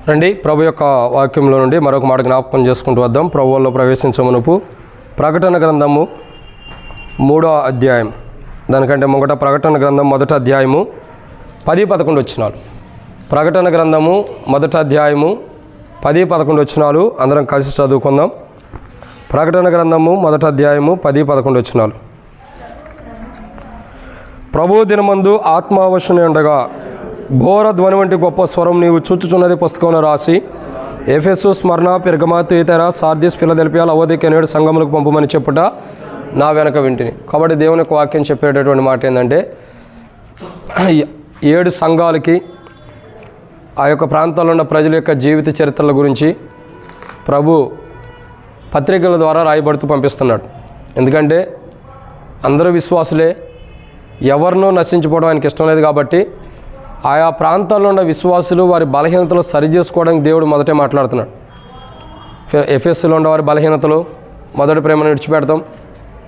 రండి ప్రభు యొక్క వాక్యంలో నుండి మరొక మాట జ్ఞాపకం చేసుకుంటూ వద్దాం. ప్రభువులో ప్రవేశించే మునుపు ప్రకటన గ్రంథము 3వ అధ్యాయం, దానికంటే ముంగట ప్రకటన గ్రంథం 1వ అధ్యాయము 10-11 వచనాలు. ప్రకటన గ్రంథము 1వ అధ్యాయము 10-11 వచనాలు అందరం కలిసి చదువుకుందాం. ప్రకటన గ్రంథము 1వ అధ్యాయము 10-11 వచనాలు. ప్రభు దినమందు ఆత్మావశుని ఉండగా ఘోర ధ్వని వంటి గొప్ప స్వరం నీవు చూచుచున్నది పుస్తకంలో రాసి ఎఫెసు, స్మరణ, పెర్గమ, థియతైర, సార్దిస్, ఫిలదెల్ఫియా, లవోదికయ నేడు సంఘములకు పంపమని చెప్పుట నా వెనక వింటిని. కాబట్టి దేవుని యొక్క వాక్యం చెప్పేటటువంటి మాట ఏంటంటే 7 సంఘాలకి ఆ యొక్క ప్రాంతాల్లో ఉన్న ప్రజల యొక్క జీవిత చరిత్రల గురించి ప్రభు పత్రికల ద్వారా రాయబడుతూ పంపిస్తున్నాడు. ఎందుకంటే అందరూ విశ్వాసులే, ఎవరినూ నశించిపోవడం ఆయనకి ఇష్టం లేదు. కాబట్టి ఆయా ప్రాంతాల్లో ఉన్న విశ్వాసులు వారి బలహీనతలు సరిచేసుకోవడానికి దేవుడు మొదటే మాట్లాడుతున్నాడు. ఎఫెస్సులో ఉన్నవారి బలహీనతలు, మొదటి ప్రేమను విడిచిపెడతాం.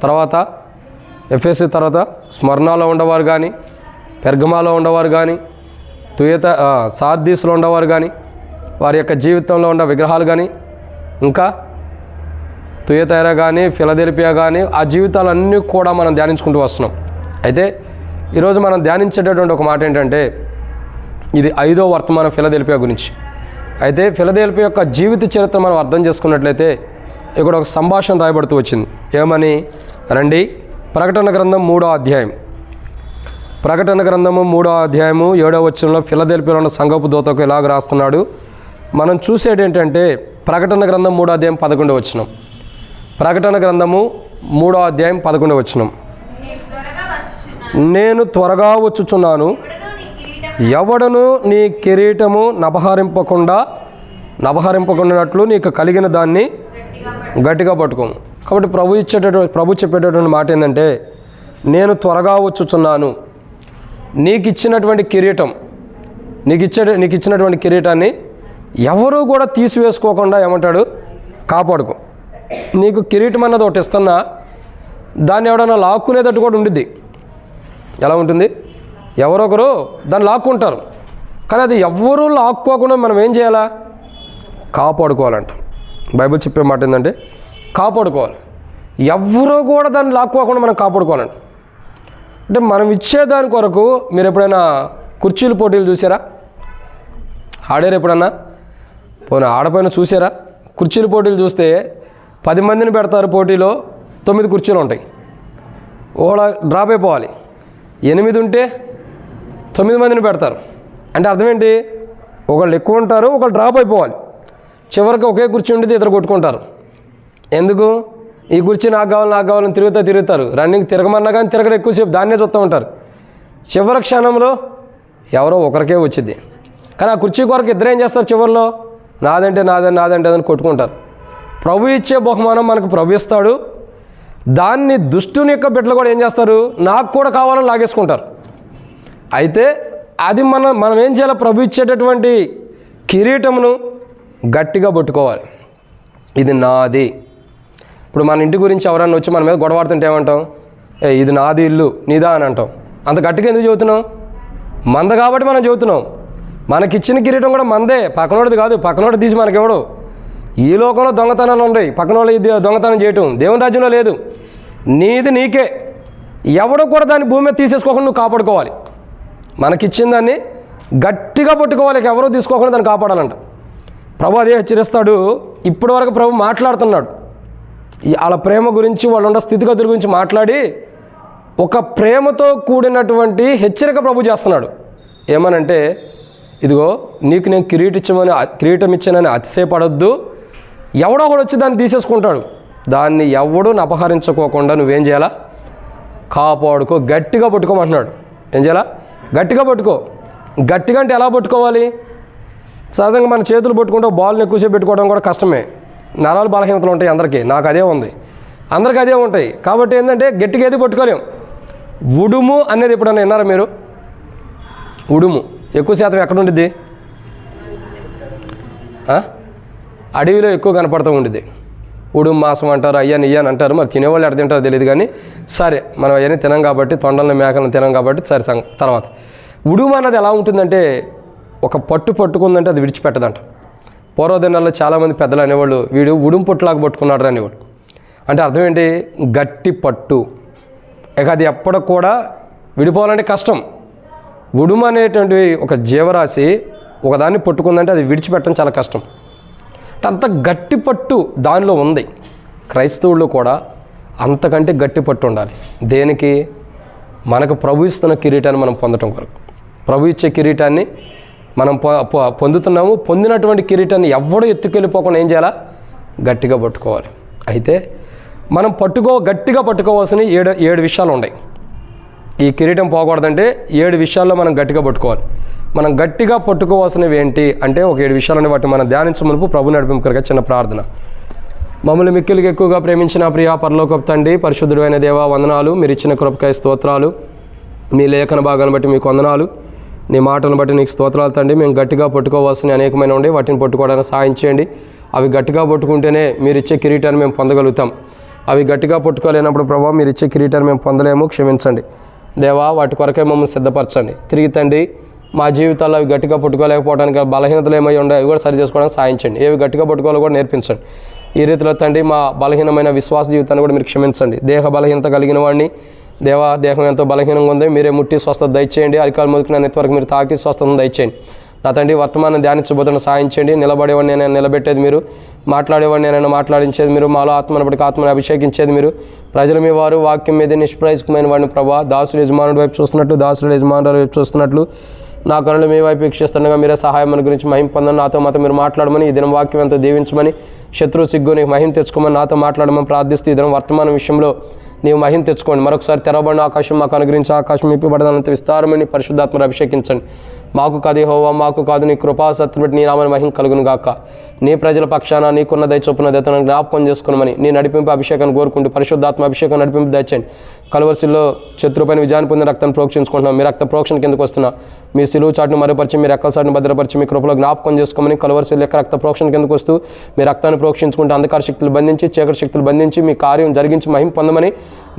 తర్వాత ఎఫెస్సు తర్వాత స్మరణలో ఉండేవారు కానీ, పెర్గమాలో ఉండేవారు కానీ, సార్దీస్లో ఉండేవారు కానీ, వారి యొక్క జీవితంలో ఉన్న విగ్రహాలు కానీ, ఇంకా థియతైర కానీ, ఫిలదెల్ఫియా కానీ, ఆ జీవితాలన్నీ కూడా మనం ధ్యానించుకుంటూ వస్తున్నాం. అయితే ఈరోజు మనం ధ్యానించేటటువంటి ఒక మాట ఏంటంటే, ఇది 5వ వర్తమానం ఫిలదెల్ఫియా గురించి. అయితే ఫిలదెల్ఫియా యొక్క జీవిత చరిత్ర మనం అర్థం చేసుకున్నట్లయితే ఇక్కడ ఒక సంభాషణ రాయబడుతూ వచ్చింది. ఏమని? రండి, ప్రకటన గ్రంథం 3వ అధ్యాయం. ప్రకటన గ్రంథము 3వ అధ్యాయము 7వ వచనంలో ఫిలదెల్ఫియాలో ఉన్న సంఘపు దూతకు ఇలాగ రాస్తున్నాడు. మనం చూసేది ఏంటంటే ప్రకటన గ్రంథం 3వ అధ్యాయం 11వ వచనం. ప్రకటన గ్రంథము 3వ అధ్యాయం 11వ వచనం. నేను త్వరగా వచ్చుచున్నాను, ఎవడను నీ కిరీటము నభహరింపకుండానట్లు నీకు కలిగిన దాన్ని గట్టిగా పట్టుకోము. కాబట్టి ప్రభు చెప్పేటటువంటి మాట ఏంటంటే, నేను త్వరగా వచ్చుచున్నాను. నీకు ఇచ్చినటువంటి కిరీటాన్ని ఎవరూ కూడా తీసివేసుకోకుండా ఏమంటాడు? కాపాడుకో. నీకు కిరీటం అన్నది ఒకటి ఇస్తున్నా, దాన్ని ఎవడన్నా లాక్కునేటట్టు కూడా ఉండిద్ది. ఎలా ఉంటుంది? ఎవరొకరు దాన్ని లాక్కుంటారు, కానీ అది ఎవరూ లాక్కోకుండా మనం ఏం చేయాలా? కాపాడుకోవాలంట. బైబిల్ చెప్పే మాట ఏంటంటే కాపాడుకోవాలి. ఎవరూ కూడా దాన్ని లాక్కోకుండా మనం కాపాడుకోవాలంట. అంటే మనం ఇచ్చేదాని కొరకు మీరు ఎప్పుడైనా కుర్చీల పోటీలు చూసారా? ఆడారు ఎప్పుడన్నా? పోనీ ఆడపైన చూసారా? కుర్చీల పోటీలు చూస్తే 10 మందిని పెడతారు పోటీలో, 9 కుర్చీలు ఉంటాయి. ఓలా డ్రాప్ అయిపోవాలి. 8 ఉంటే 9 మందిని పెడతారు. అంటే అర్థం ఏంటి? ఒకళ్ళు ఎక్కువ ఉంటారు, ఒకళ్ళు డ్రాప్ అయిపోవాలి. చివరికి ఒకే కుర్చీ ఉండేది, ఇద్దరు కొట్టుకుంటారు. ఎందుకు? ఈ కుర్చీ నాకు కావాలని తిరుగుతారు. రన్నింగ్ తిరగమన్నా కానీ తిరగడం, ఎక్కువసేపు దాన్నే చూస్తూ ఉంటారు. చివరి క్షణంలో ఎవరో ఒకరికే వచ్చింది. కానీ ఆ కుర్చీ కొరకు ఇద్దరు ఏం చేస్తారు? చివరిలో నాదంటే అని కొట్టుకుంటారు. ప్రభు ఇచ్చే బహుమానం మనకు ప్రభు ఇస్తాడు. దాన్ని దుష్టుని యొక్క బిడ్డలు కూడా ఏం చేస్తారు? నాకు కూడా కావాలని లాగేసుకుంటారు. అయితే అది మనం ఏం చేయాలి? ప్రభు ఇచ్చేటటువంటి కిరీటమును గట్టిగా పట్టుకోవాలి. ఇది నాది. ఇప్పుడు మన ఇంటి గురించి ఎవరన్నా వచ్చి మన మీద గొడవాడుతుంటే ఏమంటాం? ఇది నాది ఇల్లు, నీదా అని అంటాం. అంత గట్టిగా ఎందుకు చెబుతున్నాం? మంద కాబట్టి మనం చెబుతున్నాం. మనకిచ్చిన కిరీటం కూడా మందే, పక్కనోడిది కాదు. పక్కనోడు తీసి మనకెవడు? ఈ లోకంలో దొంగతనాలు ఉన్నాయి, పక్కనోళ్ళు ఇది దొంగతనం చేయటం దేవుని రాజ్యంలో లేదు. నీది నీకే. ఎవడో కూడా దాన్ని భూమి మీద తీసేసుకోకుండా నువ్వు కాపాడుకోవాలి. మనకిచ్చిన దాన్ని గట్టిగా పట్టుకోవాలి, ఎవరో తీసుకోకుండా దాన్ని కాపాడాలంట. ప్రభు అదే హెచ్చరిస్తాడు. ఇప్పటి వరకు ప్రభు మాట్లాడుతున్నాడు వాళ్ళ ప్రేమ గురించి, వాళ్ళు ఉన్న స్థితిగతుల గురించి మాట్లాడి ఒక ప్రేమతో కూడినటువంటి హెచ్చరిక ప్రభు చేస్తున్నాడు. ఏమనంటే, ఇదిగో నీకు నేను కిరీటం ఇచ్చానని అతిశయపడొద్దు. ఎవడో కూడా వచ్చి దాన్ని తీసేసుకుంటాడు. దాన్ని ఎవడూ అపహరించుకోకుండా నువ్వేం చేయాలా? కాపాడుకో, గట్టిగా పట్టుకోమంటున్నాడు. ఏం చేయాలా? గట్టిగా పట్టుకో. గట్టిగా అంటే ఎలా పట్టుకోవాలి? సహజంగా మన చేతులు పట్టుకుంటే బాల్ని ఎక్కువసేపు పెట్టుకోవడం కూడా కష్టమే. నరాలు బలహీనతలు ఉంటాయి అందరికీ. నాకు అదే ఉంది, అందరికీ అదే ఉంటాయి. కాబట్టి ఏంటంటే గట్టిగా ఏది పట్టుకోలేం. ఉడుము అనేది ఎప్పుడన్నా విన్నారా మీరు? ఉడుము ఎక్కువ శాతం ఎక్కడ ఉండిద్ది? అడవిలో ఎక్కువ కనపడుతూ ఉండిద్ది. ఉడుము మాసం అంటారు, అయ్యాని ఇయ్యని అంటారు. మరి తినేవాళ్ళు ఎక్కడ తింటారో తెలియదు. కానీ సరే, మనం అవన్నీ తినం కాబట్టి, తొండలను మేకలను తినం కాబట్టి సరే. తర్వాత ఉడుము అన్నది ఎలా ఉంటుందంటే, ఒక పట్టుకుందంటే అది విడిచిపెట్టదంట. పూర్వదినాల్లో చాలామంది పెద్దలు అనేవాళ్ళు, వీడు ఉడుం పొట్టులాగా పట్టుకున్నాడు అనేవాడు. అంటే అర్థం ఏంటి? గట్టి పట్టు. ఇక అది ఎప్పటికి కూడా విడిపోవాలంటే కష్టం. ఉడుము అనేటువంటి ఒక జీవరాశి ఒకదాన్ని పట్టుకుందంటే అది విడిచిపెట్టడం చాలా కష్టం. అంటే అంత గట్టి పట్టు దానిలో ఉంది. క్రైస్తవుల్లో కూడా అంతకంటే గట్టి పట్టు ఉండాలి. దేనికి? మనకు ప్రభు ఇస్తున్న కిరీటాన్ని మనం పొందటం కొరకు. ప్రభు ఇచ్చే కిరీటాన్ని మనం పొందుతున్నాము. పొందినటువంటి కిరీటాన్ని ఎవడో ఎత్తుకెళ్ళిపోకుండా ఏం చేయాలా? గట్టిగా పట్టుకోవాలి. అయితే మనం గట్టిగా పట్టుకోవాల్సిన ఏడు విషయాలు ఉన్నాయి. ఈ కిరీటం పోకూడదంటే 7 విషయాల్లో మనం గట్టిగా పట్టుకోవాలి. మనం గట్టిగా పట్టుకోవాల్సినవి ఏంటి అంటే ఒక 7 విషయాలని వాటిని మనం ధ్యానించే మునుపు ప్రభు నడిపింపుకరిగా చిన్న ప్రార్థన. మమ్మల్ని మిక్కిలికి ఎక్కువగా ప్రేమించిన ప్రియా పరలోకపు తండ్రి, పరిశుద్ధుడు అయిన దేవా వందనాలు. మీరు ఇచ్చిన కృపకాయ స్తోత్రాలు. మీ లేఖన భాగాన్ని బట్టి మీకు వందనాలు. నీ మాటలను బట్టి నీకు స్తోత్రాలు తండ్రి. మేము గట్టిగా పట్టుకోవాల్సిన అనేకమైన ఉండే వాటిని పట్టుకోవడానికి సాయం చేయండి. అవి గట్టిగా పట్టుకుంటేనే మీరు ఇచ్చే కిరీటాన్ని మేము పొందగలుగుతాం. అవి గట్టిగా పట్టుకోలేనప్పుడు ప్రభావ మీరు ఇచ్చే కిరీటాన్ని మేము పొందలేము, క్షమించండి దేవా. వాటి కొరకే మమ్మల్ని సిద్ధపరచండి. తిరిగి తండ్రి మా జీవితాల్లో అవి గట్టిగా పట్టుకోలేకపోవడానికి బలహీనతలు ఏమై ఉండే అవి కూడా సరి చేసుకోవడానికి సాయించండి. ఏవి గట్టిగా పట్టుకోవాలో కూడా నేర్పించండి. ఈ రీతిలో తండ్రి మా బలహీనమైన విశ్వాస జీవితాన్ని కూడా మీరు క్షమించండి. దేహ బలహీనత కలిగిన వాడిని దేవా, దేహం ఎంతో బలహీనంగా ఉంది, మీరే ముట్టి స్వస్థత దయచేయండి. అరికాలు మొదలుకున్న నెత్వరకు మీరు తాకి స్వస్థతను దయచేయండి. నా తండ్రి వర్తమానం ధ్యానించబోతున్న సాయం చేయండి. నిలబడేవాడిని నేను నిలబెట్టేది మీరు, మాట్లాడేవాడిని నేను మాట్లాడించేది మీరు, మాలో ఆత్మను బట్టి ఆత్మను అభిషేకించేది మీరు. ప్రజలు మీ వారు వాక్యం మీద నిష్ప్రయోజకమైన వాడిని ప్రభా. దాసుడు యజమానుడి వైపు చూస్తున్నట్లు, దాసుడు యజమానుడి వైపు చూస్తున్నట్లు నా కనులు మీ వైపు వీక్షిస్తుండగా మీరే సహాయం మన గురించి మహిమ పొందని నాతో మాతో మీరు మాట్లాడమని, ఈ దినం వాక్యం ఎంతో దీవించమని, శత్రు సిగ్గుని మహిమ తెచ్చుకోమని నాతో మాట్లాడమని ప్రార్థిస్తూ ఈ దినం వర్తమానం విషయంలో నీవు మహిమ తెచ్చుకోండి. మరొకసారి తెరవబడిన ఆకాశం మాకు అనుగ్రహించి ఆకాశం ఇప్పబడనంత విస్తారమని పరిశుద్ధాత్మను అభిషేకించండి. మాకు కాదు యెహోవా, మాకు కాదు నీ కృపా సత్యం బట్టి నీ నామని మహిమ కలుగును గాక. నీ ప్రజల పక్షాన నీకున్న దయ చొప్పున దయతను జ్ఞాపకం చేసుకున్నామని నీ నడిపింపు అభిషేకాన్ని కోరుకుంటూ పరిశుద్ధాత్మ అభిషేకం నడిపింపు దయచేయండి. కలువరిశిలో శత్రుపైన విజయాన్ని పొందిన రక్తాన్ని ప్రోక్షించుకుంటున్నాం. మీ రక్త ప్రోక్షణ కిందకు వస్తున్నా. మీ సిలువు చాటును మరుపరిచి మీ రెక్కల చాటును భద్రపరిచి మీ కృపలో జ్ఞాపకం చేసుకోమని కలువరిశిలో యొక్క రక్త ప్రోక్షణ కిందకు వస్తూ మీ రక్తాన్ని ప్రోక్షించుకుంటూ అంధకార శక్తులు బంధించి చీకటి శక్తులు బంధించి మీ కార్యం జరిగించి మహిమ పొందమని.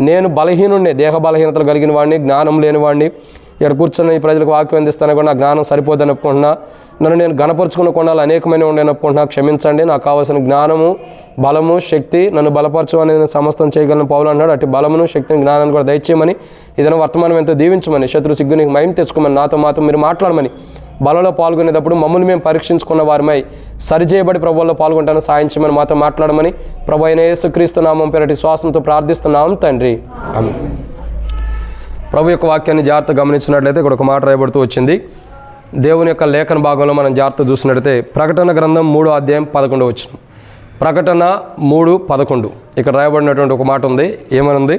నేను బలహీనుండే, దేహ బలహీనతలు కలిగిన వాడిని, జ్ఞానం లేని వాడిని, ఇక్కడ కూర్చొని ఈ ప్రజలకు వాక్యం అందిస్తాను కూడా నా జ్ఞానం సరిపోదని ఒప్పుకుంటున్నా. నన్ను నేను గణపరుచుకున్న కొండాలు అనేకమైన ఉండేని ఒప్పుకుంటున్నా. క్షమించండి. నాకు కావాల్సిన జ్ఞానము, బలము, శక్తి నన్ను బలపరచమని నేను సమస్తం చేయగలను పౌలు అన్నాడు. అటు బలమును, శక్తిని, జ్ఞానాన్ని కూడా దయచేయమని, ఏదైనా వర్తమానం ఎంతో దీవించమని, శత్రు సిగ్గుని మహిమ తెచ్చుకోమని, నాతో మాతో మీరు మాట్లాడమని, బలలో పాల్గొనేటప్పుడు మమ్మల్ని మేము పరీక్షించుకున్న వారిమై సరిచేయబడి ప్రభువుల్లో పాల్గొంటాను సాయించమని మాతో మాట్లాడమని ప్రభు అయిన యేసుక్రీస్తు నామం పేరటి శ్వాసంతో ప్రార్థిస్తున్నాం తండ్రి, ఆమేన్. ప్రభు యొక్క వాక్యాన్ని జాగ్రత్త గమనించినట్లయితే ఇక్కడ ఒక మాట రాయబడుతూ వచ్చింది. దేవుని యొక్క లేఖన భాగంలో మనం జాగ్రత్త చూసినట్లయితే ప్రకటన గ్రంథం 3వ అధ్యాయం 11వ వచనం. ప్రకటన 3:11 ఇక్కడ రాయబడినటువంటి ఒక మాట ఉంది. ఏమనుంది?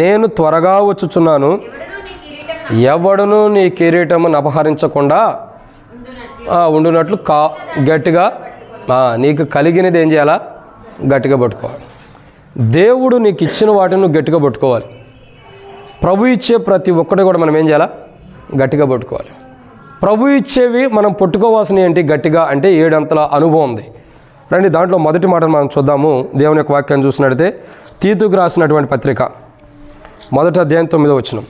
నేను త్వరగా వచ్చుచున్నాను, ఎవడును నీ కిరీటమును అపహరించకుండా ఉండునట్లు గట్టిగా నీకు కలిగినది ఏం చేయాలా? గట్టిగా పట్టుకోవాలి. దేవుడు నీకు ఇచ్చిన వాటిని నువ్వు గట్టిగా పట్టుకోవాలి. ప్రభు ఇచ్చే ప్రతి ఒక్కటి కూడా మనం ఏం చేయాలా? గట్టిగా పట్టుకోవాలి. ప్రభు ఇచ్చేవి మనం పట్టుకోవాల్సినవి ఏంటి గట్టిగా అంటే 7 అంతల అనుభవం ఉంది. రండి దాంట్లో మొదటి మాటను మనం చూద్దాము. దేవుని యొక్క వాక్యాన్ని చూసినట్లయితే తీతుకు రాసినటువంటి పత్రిక 1వ అధ్యాయం 9వ వచనం.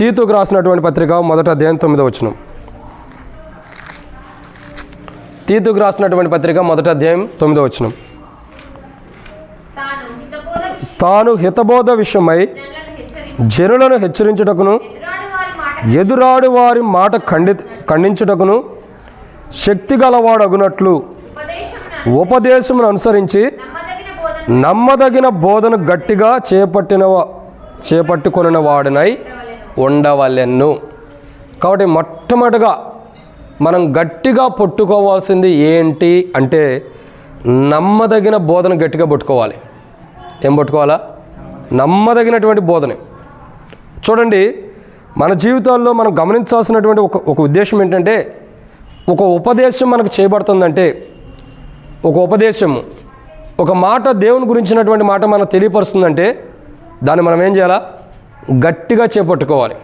తీతుకు రాసినటువంటి పత్రిక 1వ అధ్యాయం 9వ వచనం. తీతుకు రాసినటువంటి పత్రిక 1వ అధ్యాయం 9వ వచనం. తాను హితబోధ విషయమై జనులను హెచ్చరించుటకును, ఎదురాడు వారి మాట ఖండించుటకును శక్తి గలవాడగునట్లు ఉపదేశమును అనుసరించి నమ్మదగిన బోధను గట్టిగా చేపట్టుకొనిన వాడినై ఉండవలెను. కాబట్టి మొట్టమొదటిగా మనం గట్టిగా పట్టుకోవాల్సింది ఏంటి అంటే నమ్మదగిన బోధన గట్టిగా పట్టుకోవాలి. ఏం పట్టుకోవాలా? నమ్మదగినటువంటి బోధనే. చూడండి, మన జీవితాల్లో మనం గమనించాల్సినటువంటి ఒక ఉద్దేశం ఏంటంటే ఒక ఉపదేశం మనకు చేయబడుతుందంటే ఒక ఉపదేశము, ఒక మాట దేవుని గురించినటువంటి మాట మనకు తెలియపరుస్తుందంటే దాన్ని మనం ఏం చేయాలా? గట్టిగా చేపట్టుకోవాలి.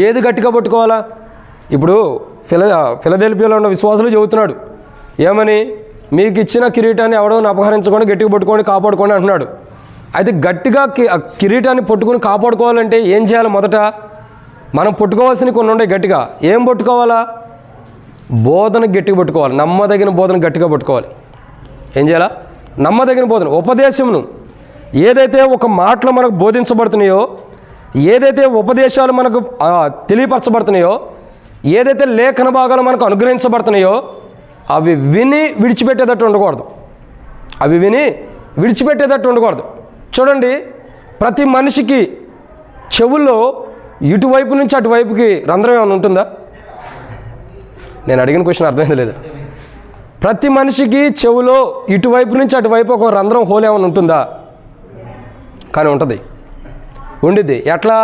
ఏది గట్టిగా పట్టుకోవాలా? ఇప్పుడు ఫిలదెల్ఫియాలో ఉన్న విశ్వాసులు చెబుతున్నాడు ఏమని? మీకు ఇచ్చిన కిరీటాన్ని ఎవడో అపహరించకుండా గట్టిగా పట్టుకొని కాపాడుకోండి అంటున్నాడు. అయితే గట్టిగా కిరీటాన్ని పట్టుకుని కాపాడుకోవాలంటే ఏం చేయాలి? మొదట మనం పట్టుకోవాల్సినవి కొన్ని ఉండే. గట్టిగా ఏం పట్టుకోవాలా? బోధన గట్టిగా పట్టుకోవాలి, నమ్మదగిన బోధన గట్టిగా పట్టుకోవాలి. ఏం చేయాలా? నమ్మదగిన బోధన, ఉపదేశమును ఏదైతే ఒక మాటలు మనకు బోధించబడుతున్నాయో, ఏదైతే ఉపదేశాలు మనకు తెలియపరచబడుతున్నాయో, ఏదైతే లేఖన భాగాలు మనకు అనుగ్రహించబడుతున్నాయో అవి విని విడిచిపెట్టేటట్టు ఉండకూడదు. అవి విని విడిచిపెట్టేటట్టు ఉండకూడదు. చూడండి, ప్రతి మనిషికి చెవుల్లో ఇటువైపు నుంచి అటువైపుకి రంధ్రం ఏమైనా ఉంటుందా? నేను అడిగిన క్వశ్చన్ అర్థమైంది లేదు. ప్రతి మనిషికి చెవులో ఇటువైపు నుంచి అటువైపు ఒక రంధ్రం హోల్ ఏమైనా ఉంటుందా? కానీ ఉంటుంది, ఉండిద్ది. ఎట్లా?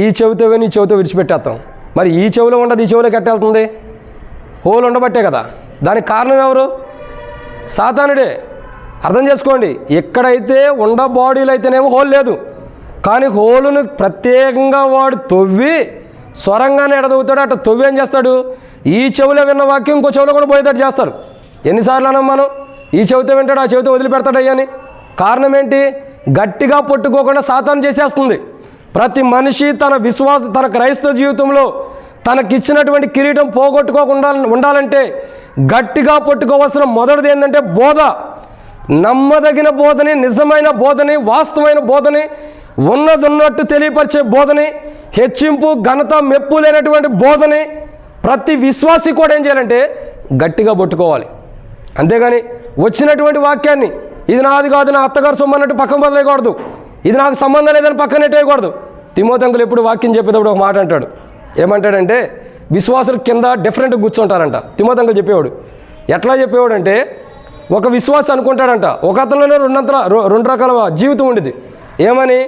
ఈ చెవితో విని ఈ చెవితో విడిచిపెట్టేస్తాం. మరి ఈ చెవిలో ఉండదు, ఈ చెవిలోకి ఎట్టెళ్తుంది? హోల్ ఉండబట్టే కదా. దానికి కారణం ఎవరు? సాతానుడే. అర్థం చేసుకోండి, ఎక్కడైతే బాడీలో అయితేనేమో హోల్ లేదు, కానీ హోలును ప్రత్యేకంగా వాడు తవ్వి స్వరంగానే ఎడదవుతాడు. అట్లా తవ్వి ఏం చేస్తాడు? ఈ చెవిలో విన్న వాక్యం ఇంకో చెవిలో కూడా పోయేటట్టు చేస్తారు. ఎన్నిసార్లు అన్నాం మనం, ఈ చెవితో వింటాడు, ఆ చెవితో వదిలిపెడతాడు అయ్యని. కారణం ఏంటి? గట్టిగా పట్టుకోకుండా సాతాను చేసేస్తుంది. ప్రతి మనిషి తన క్రైస్తవ జీవితంలో తనకిచ్చినటువంటి కిరీటం పోగొట్టుకోకుండా ఉండాలంటే గట్టిగా పట్టుకోవాల్సిన మొదటిది ఏంటంటే బోధ. నమ్మదగిన బోధని, నిజమైన బోధని, వాస్తవమైన బోధని, ఉన్నదన్నట్టు తెలియపరిచే బోధని, హెచ్చింపు ఘనత మెప్పు లేనటువంటి బోధని ప్రతి విశ్వాసి కూడా ఏం చేయాలంటే గట్టిగా పట్టుకోవాలి. అంతేగాని వచ్చినటువంటి వాక్యాన్ని ఇది నాది కాదు, నా అత్తగారు సొమ్మన్నట్టు పక్కన బదలేయకూడదు, ఇది నాకు సంబంధం లేదని పక్కన నెట్టేయకూడదు. తిమోతి అంకుల్ ఎప్పుడు వాక్యం చెప్పేటప్పుడు ఒక మాట అంటాడు. ఏమంటాడంటే, విశ్వాసులు కింద డిఫరెంట్గా కూర్చుంటారంట. తిమోతి అంకుల్ చెప్పేవాడు. ఎట్లా చెప్పేవాడు అంటే, ఒక విశ్వాసి అనుకుంటాడంట ఒక అతనిలోనే రెండు రకాల జీవితం ఉండేది. ఏమని?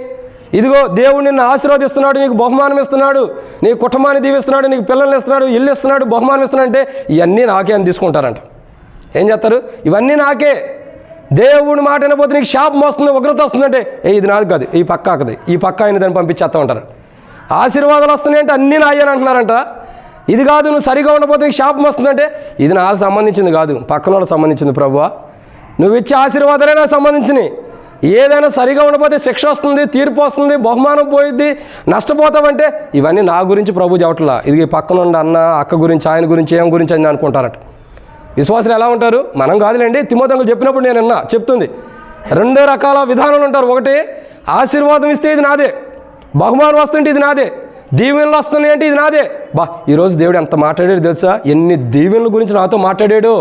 ఇదిగో దేవుడు నిన్ను ఆశీర్వదిస్తున్నాడు, నీకు బహుమానం ఇస్తున్నాడు, నీ కుటుంబాన్ని దీవిస్తున్నాడు, నీకు పిల్లల్ని ఇస్తున్నాడు, ఇల్లు ఇస్తున్నాడు, బహుమానం ఇస్తున్నాడు అంటే ఇవన్నీ నాకే అని తీసుకుంటారంట. ఏం చేస్తారు? ఇవన్నీ నాకే. దేవుడి మాట అయినపోతే నీకు శాపం వస్తుంది, ఉగ్రత వస్తుందంటే ఇది నాది కాదు, ఈ పక్క ఆకది, ఈ పక్క ఆయన దాన్ని పంపించేస్తూ ఉంటారు. ఆశీర్వాదాలు వస్తున్నాయంటే అన్నీ నాయని అంటున్నారంట. ఇది కాదు, నువ్వు సరిగా ఉండకపోతే నీకు శాపం వస్తుందంటే ఇది నాకు సంబంధించింది కాదు, పక్కన వాళ్ళకి సంబంధించింది. ప్రభువా, నువ్వు ఇచ్చే ఆశీర్వాదాలే నాకు సంబంధించినవి. ఏదైనా సరిగా ఉండకపోతే శిక్ష వస్తుంది, తీర్పు వస్తుంది, బహుమానం పోయిద్ది, నష్టపోతావంటే ఇవన్నీ నా గురించి ప్రభు చెప్పట్లా, ఇది పక్కన ఉండి అన్న అక్క గురించి, ఆయన గురించి, ఏం గురించి అని అనుకుంటారట. విశ్వాసులు ఎలా ఉంటారు? మనం కాదులేండి, తిమోతి అంకుల్ చెప్పినప్పుడు నేను చెప్తుంది. రెండు రకాల విధానాలు ఉంటారు. ఒకటి, ఆశీర్వాదం ఇస్తే ఇది నాదే, బహుమానం వస్తుంటే ఇది నాదే, దీవెనలు వస్తున్నాయి అంటే ఇది నాదే. ఈరోజు దేవుడు ఎంత మాట్లాడాడు తెలుసా? ఎన్ని దీవెనల గురించి నాతో మాట్లాడాడు.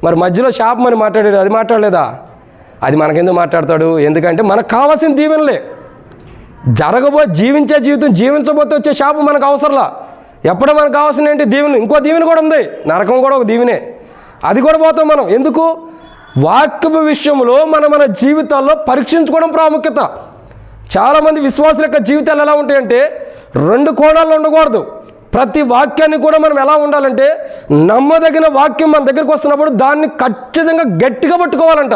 మరి మధ్యలో శాపం అని మాట్లాడాడు, అది మాట్లాడలేదా? అది మనకెందుకు మాట్లాడతాడు? ఎందుకంటే మనకు కావాల్సిన దీవెనలే. జీవించే జీవితం జీవించబోతే వచ్చే శాపం మనకు అవసరంలా. ఎప్పుడో మనకు కావాల్సిన ఏంటి? దీవెన. ఇంకో దీవెన కూడా ఉంది, నరకం కూడా ఒక దీవెనే. అది కూడా పోతాం మనం. ఎందుకు? వాక్య విషయంలో మన జీవితాల్లో పరీక్షించుకోవడం ప్రాముఖ్యత. చాలామంది విశ్వాసుల యొక్క జీవితాలు ఎలా ఉంటాయంటే రెండు కోణాల్లో ఉండకూడదు. ప్రతి వాక్యాన్ని కూడా మనం ఎలా ఉండాలంటే నమ్మదగిన వాక్యం మన దగ్గరికి వస్తున్నప్పుడు దాన్ని ఖచ్చితంగా గట్టిగా పట్టుకోవాలంట,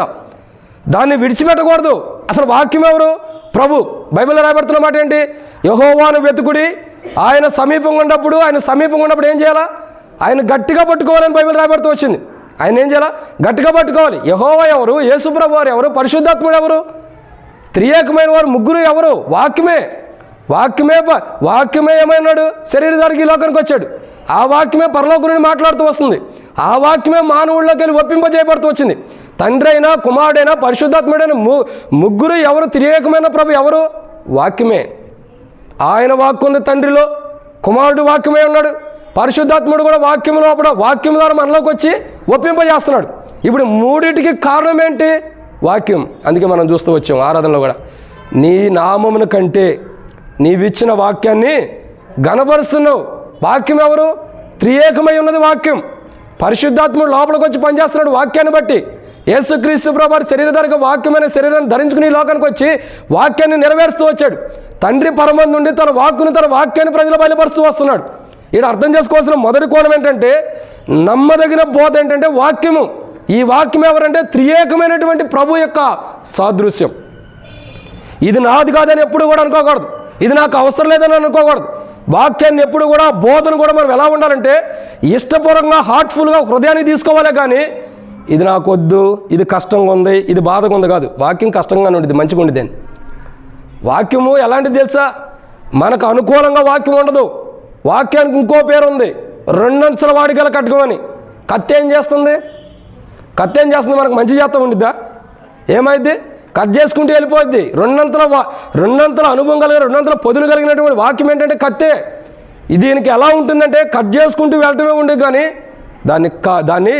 దాన్ని విడిచిపెట్టకూడదు. అసలు వాక్యం ఎవరు? ప్రభు. బైబిల్లో రాయబడుతున్న మాట ఏంటి? యెహోవాను వెతుకుడి, ఆయన సమీపంగా ఉన్నప్పుడు ఏం చేయాలా? ఆయన గట్టిగా పట్టుకోవాలని బైబిల్ రాయబడుతూ వచ్చింది. ఆయన ఏం చేయాలా? గట్టిగా పట్టుకోవాలి. యెహోవా ఎవరు? యేసుప్రభు వారు ఎవరు? పరిశుద్ధాత్ముడు ఎవరు? త్రియేకమైన వారు ముగ్గురు ఎవరు? వాక్యమే ఏమైనాడు? శరీరధారికి ఈ లోకానికి వచ్చాడు. ఆ వాక్యమే పరలోకం నుండి మాట్లాడుతూ వస్తుంది. ఆ వాక్యమే మానవుల్లోకి వెళ్ళి ఒప్పింపజేయబడుతూ వచ్చింది. తండ్రి అయినా, కుమారుడైనా, పరిశుద్ధాత్ముడైనా ముగ్గురు ఎవరు? త్రియేకమైన ప్రభు ఎవరు? వాక్యమే. ఆయన వాక్కు ఉంది తండ్రిలో, కుమారుడు వాక్యమే ఉన్నాడు, పరిశుద్ధాత్ముడు కూడా వాక్యం ద్వారా మనలోకి వచ్చి ఒప్పింపజేస్తున్నాడు. ఇప్పుడు మూడింటికి కారణం ఏంటి? వాక్యం. అందుకే మనం చూస్తూ వచ్చాం ఆరాధనలో కూడా, నీ నామమును కంటే నీవిచ్చిన వాక్యాన్ని గణపరుస్తున్నావు. వాక్యం ఎవరు? త్రియేకమై ఉన్నది వాక్యం. పరిశుద్ధాత్ముడు లోపలికి వచ్చి పనిచేస్తున్నాడు వాక్యాన్ని బట్టి. యేసుక్రీస్తు ప్రభువు శరీరధారిగా వాక్యమైన శరీరాన్ని ధరించుకుని ఈ లోకానికి వచ్చి వాక్యాన్ని నెరవేరుస్తూ వచ్చాడు. తండ్రి పరమందు నుండి తన వాక్యాన్ని ప్రజలు బయలుపరుస్తూ వస్తున్నాడు. ఇక్కడ అర్థం చేసుకోవాల్సిన మొదటి కోణం ఏంటంటే, నమ్మదగిన బోధ ఏంటంటే వాక్యము. ఈ వాక్యం ఎవరంటే త్రియేకమైనటువంటి ప్రభు యొక్క సాదృశ్యం. ఇది నాది కాదని ఎప్పుడు కూడా అనుకోకూడదు, ఇది నాకు అవసరం లేదని అనుకోకూడదు. వాక్యాన్ని ఎప్పుడు కూడా, బోధన కూడా మనం ఎలా ఉండాలంటే ఇష్టపూర్వకంగా, హార్ట్ఫుల్గా హృదయాన్ని తీసుకోవాలి. కానీ ఇది నాకు వద్దు, ఇది కష్టంగా ఉంది, ఇది బాధగా ఉంది కాదు. వాక్యం కష్టంగానే ఉండేది, మంచిగా ఉండేది అని. వాక్యము ఎలాంటిది తెలుసా? మనకు అనుకూలంగా వాక్యం ఉండదు. వాక్యానికి ఇంకో పేరు ఉంది. రెండంచుల వాడిగల ఖడ్గమని. కత్తి ఏం చేస్తుంది? కత్తి ఏం చేస్తుంది? మనకు మంచి చేత ఉండిద్దా? ఏమైంది? కట్ చేసుకుంటూ వెళ్ళిపోద్ది. రెండంతల అనుభవం కలిగిన, రెండంతల పొదులు కలిగినటువంటి వాక్యం ఏంటంటే కత్తే. దీనికి ఎలా ఉంటుందంటే కట్ చేసుకుంటూ వెళ్ళటమే ఉండేది, కానీ దాన్ని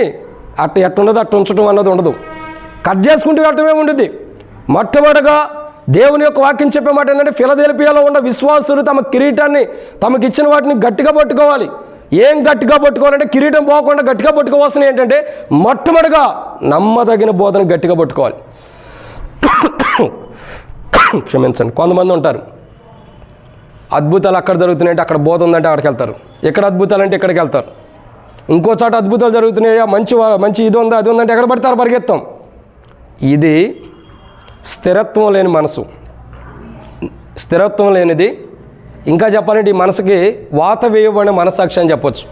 ఎట్టుండదు అట్టు ఉంచడం అన్నది ఉండదు. కట్ చేసుకుంటూ వెళ్ళటమే ఉండేది. మొట్టమొదటిగా దేవుని యొక్క వాక్యం చెప్పే మాట ఏంటంటే, ఫిలదెల్ఫియాలో ఉన్న విశ్వాసులు తమ కిరీటాన్ని, తమకిచ్చిన వాటిని గట్టిగా పట్టుకోవాలి. ఏం గట్టిగా పట్టుకోవాలంటే, కిరీటం పోకుండా గట్టిగా పట్టుకోవాల్సిన ఏంటంటే, మొట్టమొదటిగా నమ్మదగిన బోధన గట్టిగా పట్టుకోవాలి. క్షమించండి, కొంతమంది ఉంటారు అద్భుతాలు అక్కడ జరుగుతున్నాయంటే అక్కడ బోధ ఉందంటే అక్కడికి వెళ్తారు, ఇక్కడ అద్భుతాలు అంటే ఇక్కడికి వెళ్తారు, ఇంకో చోట అద్భుతాలు జరుగుతున్నాయా, మంచి ఇది ఉందా అది ఉందంటే ఎక్కడ పడతారు పరిగెత్తాం. ఇది స్థిరత్వం లేని మనసు. స్థిరత్వం లేనిది. ఇంకా చెప్పాలంటే ఈ మనసుకి వాత వేయబడిన మనసాక్షి అని చెప్పొచ్చు.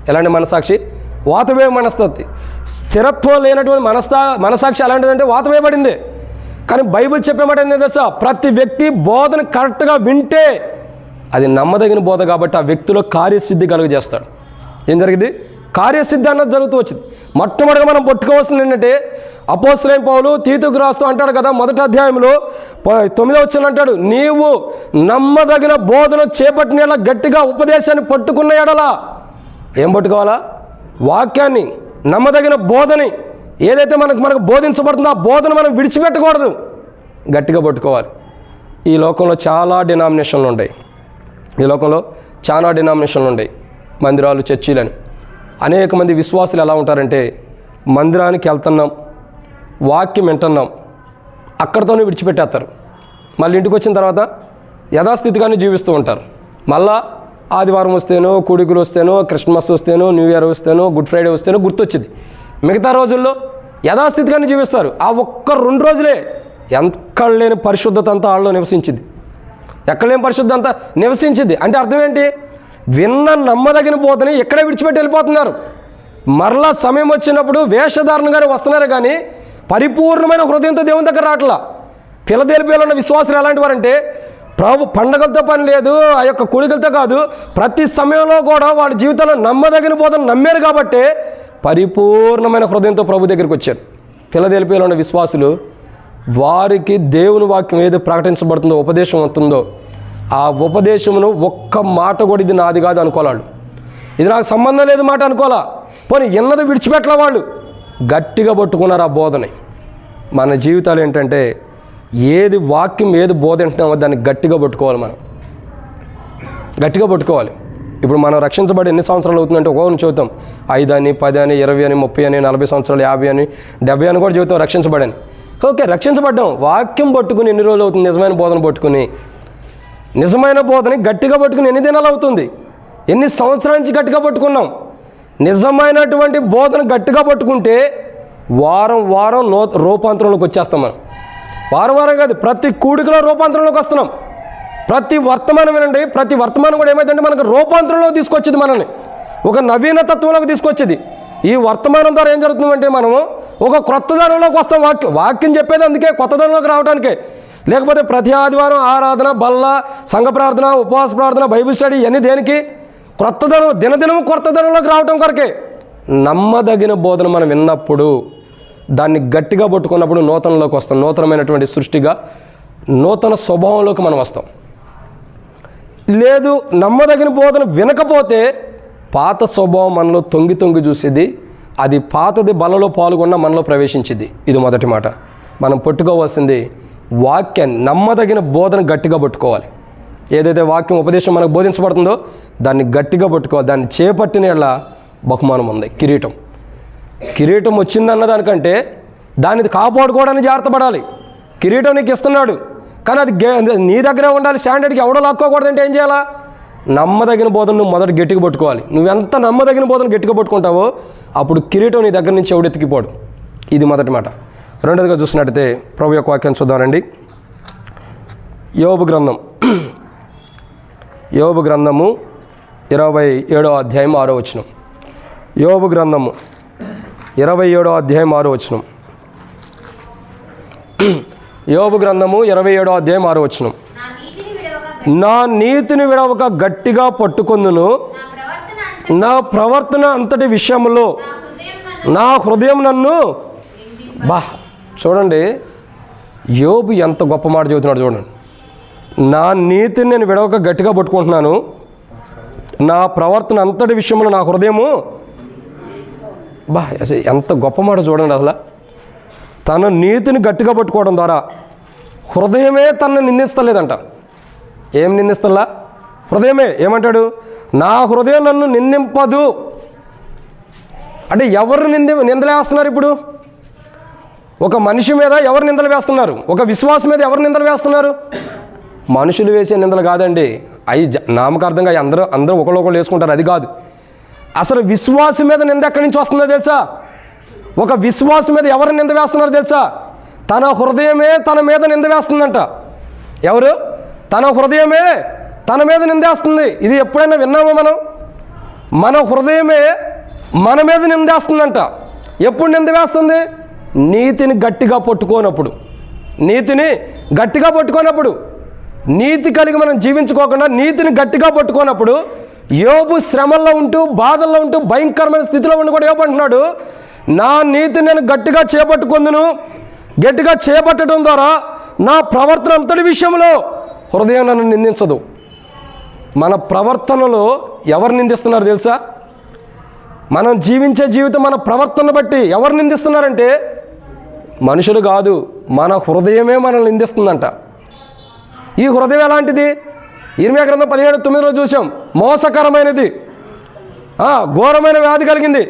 ఎలాంటి మనసాక్షి? వాత వేయ మనస్తత్తి. స్థిరత్వం లేనటువంటి మనసాక్షి ఎలాంటిదంటే వాత వేయబడింది. కానీ బైబిల్ చెప్పే మాట ఏంటంటే తెలుసా, ప్రతి వ్యక్తి బోధన కరెక్ట్గా వింటే అది నమ్మదగిన బోధ కాబట్టి ఆ వ్యక్తిలో కార్యసిద్ధి కలుగజేస్తాడు. ఏం జరిగింది? కార్యసిద్ధి అన్నది జరుగుతూ వచ్చింది. మొట్టమొదటిగా మనం పట్టుకోవాల్సింది ఏంటంటే, అపోస్తలుడైన పౌలు తీతుకు రాస్తూ అంటాడు కదా, 1వ అధ్యాయంలో 9వ వచనం అంటాడు, నీవు నమ్మదగిన బోధన చేపట్టిన గట్టిగా ఉపదేశాన్ని పట్టుకున్న ఎడలా. ఏం పట్టుకోవాలా? వాక్యాన్ని, నమ్మదగిన బోధని, ఏదైతే మనకు బోధించబడుతుందో ఆ బోధన మనం విడిచిపెట్టకూడదు, గట్టిగా పట్టుకోవాలి. ఈ లోకంలో చాలా డినామినేషన్లు ఉంటాయి. మందిరాలు, చర్చిలని. అనేక మంది విశ్వాసులు ఎలా ఉంటారంటే, మందిరానికి వెళ్తున్నాం, వాక్యం వింటున్నాం, అక్కడితోనే విడిచిపెట్టేస్తారు. మళ్ళీ ఇంటికి వచ్చిన తర్వాత యథాస్థితిగానే జీవిస్తూ ఉంటారు. మళ్ళా ఆదివారం వస్తేనో, కూడికలు వస్తేనో, క్రిస్మస్ వస్తేనో, న్యూ ఇయర్ వస్తేనో, గుడ్ ఫ్రైడే వస్తేనో గుర్తొచ్చింది. మిగతా రోజుల్లో యథాస్థితిగానే జీవిస్తారు. ఆ ఒక్క 2 రోజులే ఎక్కడ లేని పరిశుద్ధత అంతా వాళ్ళలో నివసించింది. ఎక్కడ లేని పరిశుద్ధత అంతా నివసించింది. అంటే అర్థం ఏంటి? విన్న నమ్మదగిన బోధని ఎక్కడే విడిచిపెట్టి వెళ్ళిపోతున్నారు. మరలా సమయం వచ్చినప్పుడు వేషధారణగానే వస్తున్నారు, కానీ పరిపూర్ణమైన హృదయంతో దేవుని దగ్గర రావట్లా. ఫిలదెల్ఫియాలో ఉన్న విశ్వాసులు ఎలాంటి వారంటే, ప్రభు పండగలతో పని లేదు, ఆ యొక్క కూడికలతో కాదు, ప్రతి సమయంలో కూడా వాళ్ళ జీవితంలో నమ్మదగిన బోధన నమ్మారు కాబట్టి పరిపూర్ణమైన హృదయంతో ప్రభు దగ్గరికి వచ్చారు. ఫిలదెల్ఫియాలో ఉన్న విశ్వాసులు, వారికి దేవుని వాక్యం ఏదో ప్రకటించబడుతుందో, ఉపదేశం అవుతుందో, ఆ ఉపదేశమును ఒక్క మాట కూడా ఇది నాది కాదు అనుకోవాలి. ఇది నాకు సంబంధం లేదు మాట అనుకోవాలా. పోనీ ఎన్నది విడిచిపెట్టలే, వాళ్ళు గట్టిగా పట్టుకున్నారు ఆ బోధని. మన జీవితాలు ఏంటంటే, ఏది వాక్యం ఏది బోధ అంటున్నామో దాన్ని గట్టిగా పట్టుకోవాలి. మనం గట్టిగా పట్టుకోవాలి. ఇప్పుడు మనం రక్షించబడి ఎన్ని సంవత్సరాలు అవుతుందంటే ఒక్కొక్కరిని చెబుతాం 5 అని, 10 అని, 20 అని, 30 అని, 40 సంవత్సరాలు, 50 అని, 70 అని కూడా చెబుతాం రక్షించబడని. ఓకే, రక్షించబడ్డాం. వాక్యం పట్టుకుని ఎన్ని రోజులు అవుతుంది? నిజమైన బోధన పట్టుకుని, నిజమైన బోధని గట్టిగా పట్టుకుని ఎన్ని దినాలు అవుతుంది? ఎన్ని సంవత్సరాల నుంచి గట్టిగా పట్టుకున్నాం? నిజమైనటువంటి బోధన గట్టిగా పట్టుకుంటే వారం వారం రూపాంతరంలోకి వచ్చేస్తాం. మనం వారం వారం కాదు, ప్రతి కూడికలో రూపాంతరంలోకి వస్తున్నాం. ప్రతి వర్తమానం వినండి, ప్రతి వర్తమానం కూడా ఏమైందంటే మనకు రూపాంతరంలో తీసుకొచ్చేది, మనల్ని ఒక నవీన తత్వంలోకి తీసుకొచ్చేది. ఈ వర్తమానం ద్వారా ఏం జరుగుతుందంటే మనము ఒక క్రొత్త దానిలోకి వస్తాం. వాక్యం చెప్పేది అందుకే కొత్త దానిలోకి రావడానికే. లేకపోతే ప్రతి ఆదివారం ఆరాధన, బల్ల, సంఘ ప్రార్థన, ఉపవాస ప్రార్థన, బైబిల్ స్టడీ ఇవన్నీ దేనికి? క్రొత్తదనం, దినదినం కొత్తదనంలోకి రావడం కొరకే. నమ్మదగిన బోధన మనం విన్నప్పుడు, దాన్ని గట్టిగా పట్టుకున్నప్పుడు నూతనలోకి వస్తాం. నూతనమైనటువంటి సృష్టిగా, నూతన స్వభావంలోకి మనం వస్తాం. లేదు, నమ్మదగిన బోధన వినకపోతే పాత స్వభావం మనలో తొంగి తొంగి చూసేది. అది పాతది బలలో పాల్గొన్న మనలో ప్రవేశించింది. ఇది మొదటి మాట. మనం పట్టుకోవాల్సింది వాక్యాన్ని, నమ్మదగిన బోధన గట్టిగా పట్టుకోవాలి. ఏదైతే వాక్యం ఉపదేశం మనకు బోధించబడుతుందో దాన్ని గట్టిగా పట్టుకోవాలి. దాన్ని చేపట్టిన యెడల బహుమానం ఉంది, కిరీటం వచ్చిందన్న దానికంటే దాన్ని కాపాడుకోవడానికి జాగ్రత్త పడాలి. కిరీటం నీకు ఇస్తున్నాడు, కానీ అది నీ దగ్గరే ఉండాలి. స్టాండర్డ్కి ఎవడో లాక్కోకూడదంటే ఏం చేయాలా? నమ్మదగిన బోధన నువ్వు మొదట గట్టిగా పట్టుకోవాలి. నువ్వెంత నమ్మదగిన బోధన గట్టిగా పట్టుకుంటావో అప్పుడు కిరీటం నీ దగ్గర నుంచి ఎవడెత్తికిపోడు. ఇది మొదటి మాట. రెండోదిగా చూసినట్టయితే ప్రభు యొక్క వాక్యం చూద్దామండి. యోబు గ్రంథము 27వ అధ్యాయం 6వ వచనం. యోబు గ్రంథము 27వ అధ్యాయం 6వ వచనం. యోబు గ్రంథము 27వ అధ్యాయం 6వ వచనం. నా నీతిని విడవక గట్టిగా పట్టుకొందును, నా ప్రవర్తన అంతటి విషయంలో నా హృదయం నన్ను చూడండి, యోబు ఎంత గొప్ప మాట చెబుతున్నాడు చూడండి. నా నీతిని నేను విడవక గట్టిగా పట్టుకుంటున్నాను, నా ప్రవర్తన అంతటి విషయంలో నా హృదయము ఎంత గొప్ప మాట చూడండి. అసలు తన నీతిని గట్టిగా పట్టుకోవడం ద్వారా హృదయమే తనను నిందిస్తలేదంట. ఏం నిందిస్తలా? హృదయమే. ఏమంటాడు? నా హృదయం నన్ను నిందింపదు. అంటే ఎవరు నిందలేస్తున్నారు ఇప్పుడు? ఒక మనిషి మీద ఎవరు నిందలు వేస్తున్నారు? ఒక విశ్వాసం మీద ఎవరు నిందలు వేస్తున్నారు? మనుషులు వేసే నిందలు కాదండి అవి. నామకార్థంగా అందరూ ఒకళ్ళు వేసుకుంటారు, అది కాదు. అసలు విశ్వాసం మీద నింద ఎక్కడి నుంచి వస్తుందో తెలుసా? ఒక విశ్వాసం మీద ఎవరు నింద వేస్తున్నారో తెలుసా? తన హృదయమే తన మీద నింద వేస్తుందంట. ఎవరు? తన హృదయమే తన మీద నిందేస్తుంది. ఇది ఎప్పుడైనా విన్నామా మనం? మన హృదయమే మన మీద నిందేస్తుందంట. ఎప్పుడు నింద వేస్తుంది? నీతిని గట్టిగా పట్టుకోనప్పుడు. నీతిని గట్టిగా పట్టుకోనప్పుడు, నీతి కలిగి మనం జీవించుకోకుండా నీతిని గట్టిగా పట్టుకోనప్పుడు, యోబు శ్రమల్లో ఉంటూ బాధల్లో ఉంటూ భయంకరమైన స్థితిలో ఉండి కూడా యోబు అంటున్నాడు, నా నీతిని నేను గట్టిగా చేపట్టుకుందును, గట్టిగా చేపట్టడం ద్వారా నా ప్రవర్తన అంతటి విషయంలో హృదయం నన్ను నిందించదు. మన ప్రవర్తనలో ఎవరు నిందిస్తున్నారు తెలుసా? మనం జీవించే జీవితం మన ప్రవర్తన బట్టి ఎవరు నిందిస్తున్నారంటే మనుషులు కాదు, మన హృదయమే మనల్ని నిందిస్తుందంట. ఈ హృదయం ఎలాంటిది? ఇర్మియా గ్రంథం 17:9 చూసాం. మోసకరమైనది, ఘోరమైన వ్యాధి కలిగింది.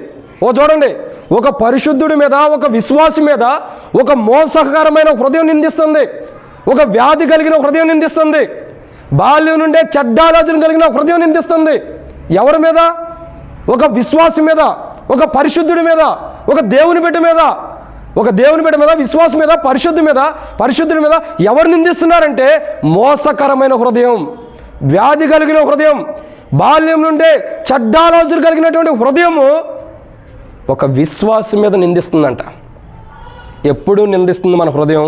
చూడండి, ఒక పరిశుద్ధుడి మీద, ఒక విశ్వాసి మీద ఒక మోసకరమైన హృదయం నిందిస్తుంది, ఒక వ్యాధి కలిగిన హృదయం నిందిస్తుంది, బాల్యం నుండే చెడ్డ ఆలోచన కలిగిన హృదయం నిందిస్తుంది. ఎవరి మీద? ఒక విశ్వాసి మీద, ఒక పరిశుద్ధుడి మీద, ఒక దేవుని బిడ్డ మీద, ఒక దేవుని బిడ్డ మీద, విశ్వాసం మీద, పరిశుద్ధుడి మీద ఎవరు నిందిస్తున్నారంటే మోసకరమైన హృదయం, వ్యాధి కలిగిన హృదయం, బాల్యం నుండే చెడ్డ ఆలోచన కలిగినటువంటి హృదయము ఒక విశ్వాసం మీద నిందిస్తుందంట. ఎప్పుడు నిందిస్తుంది మన హృదయం?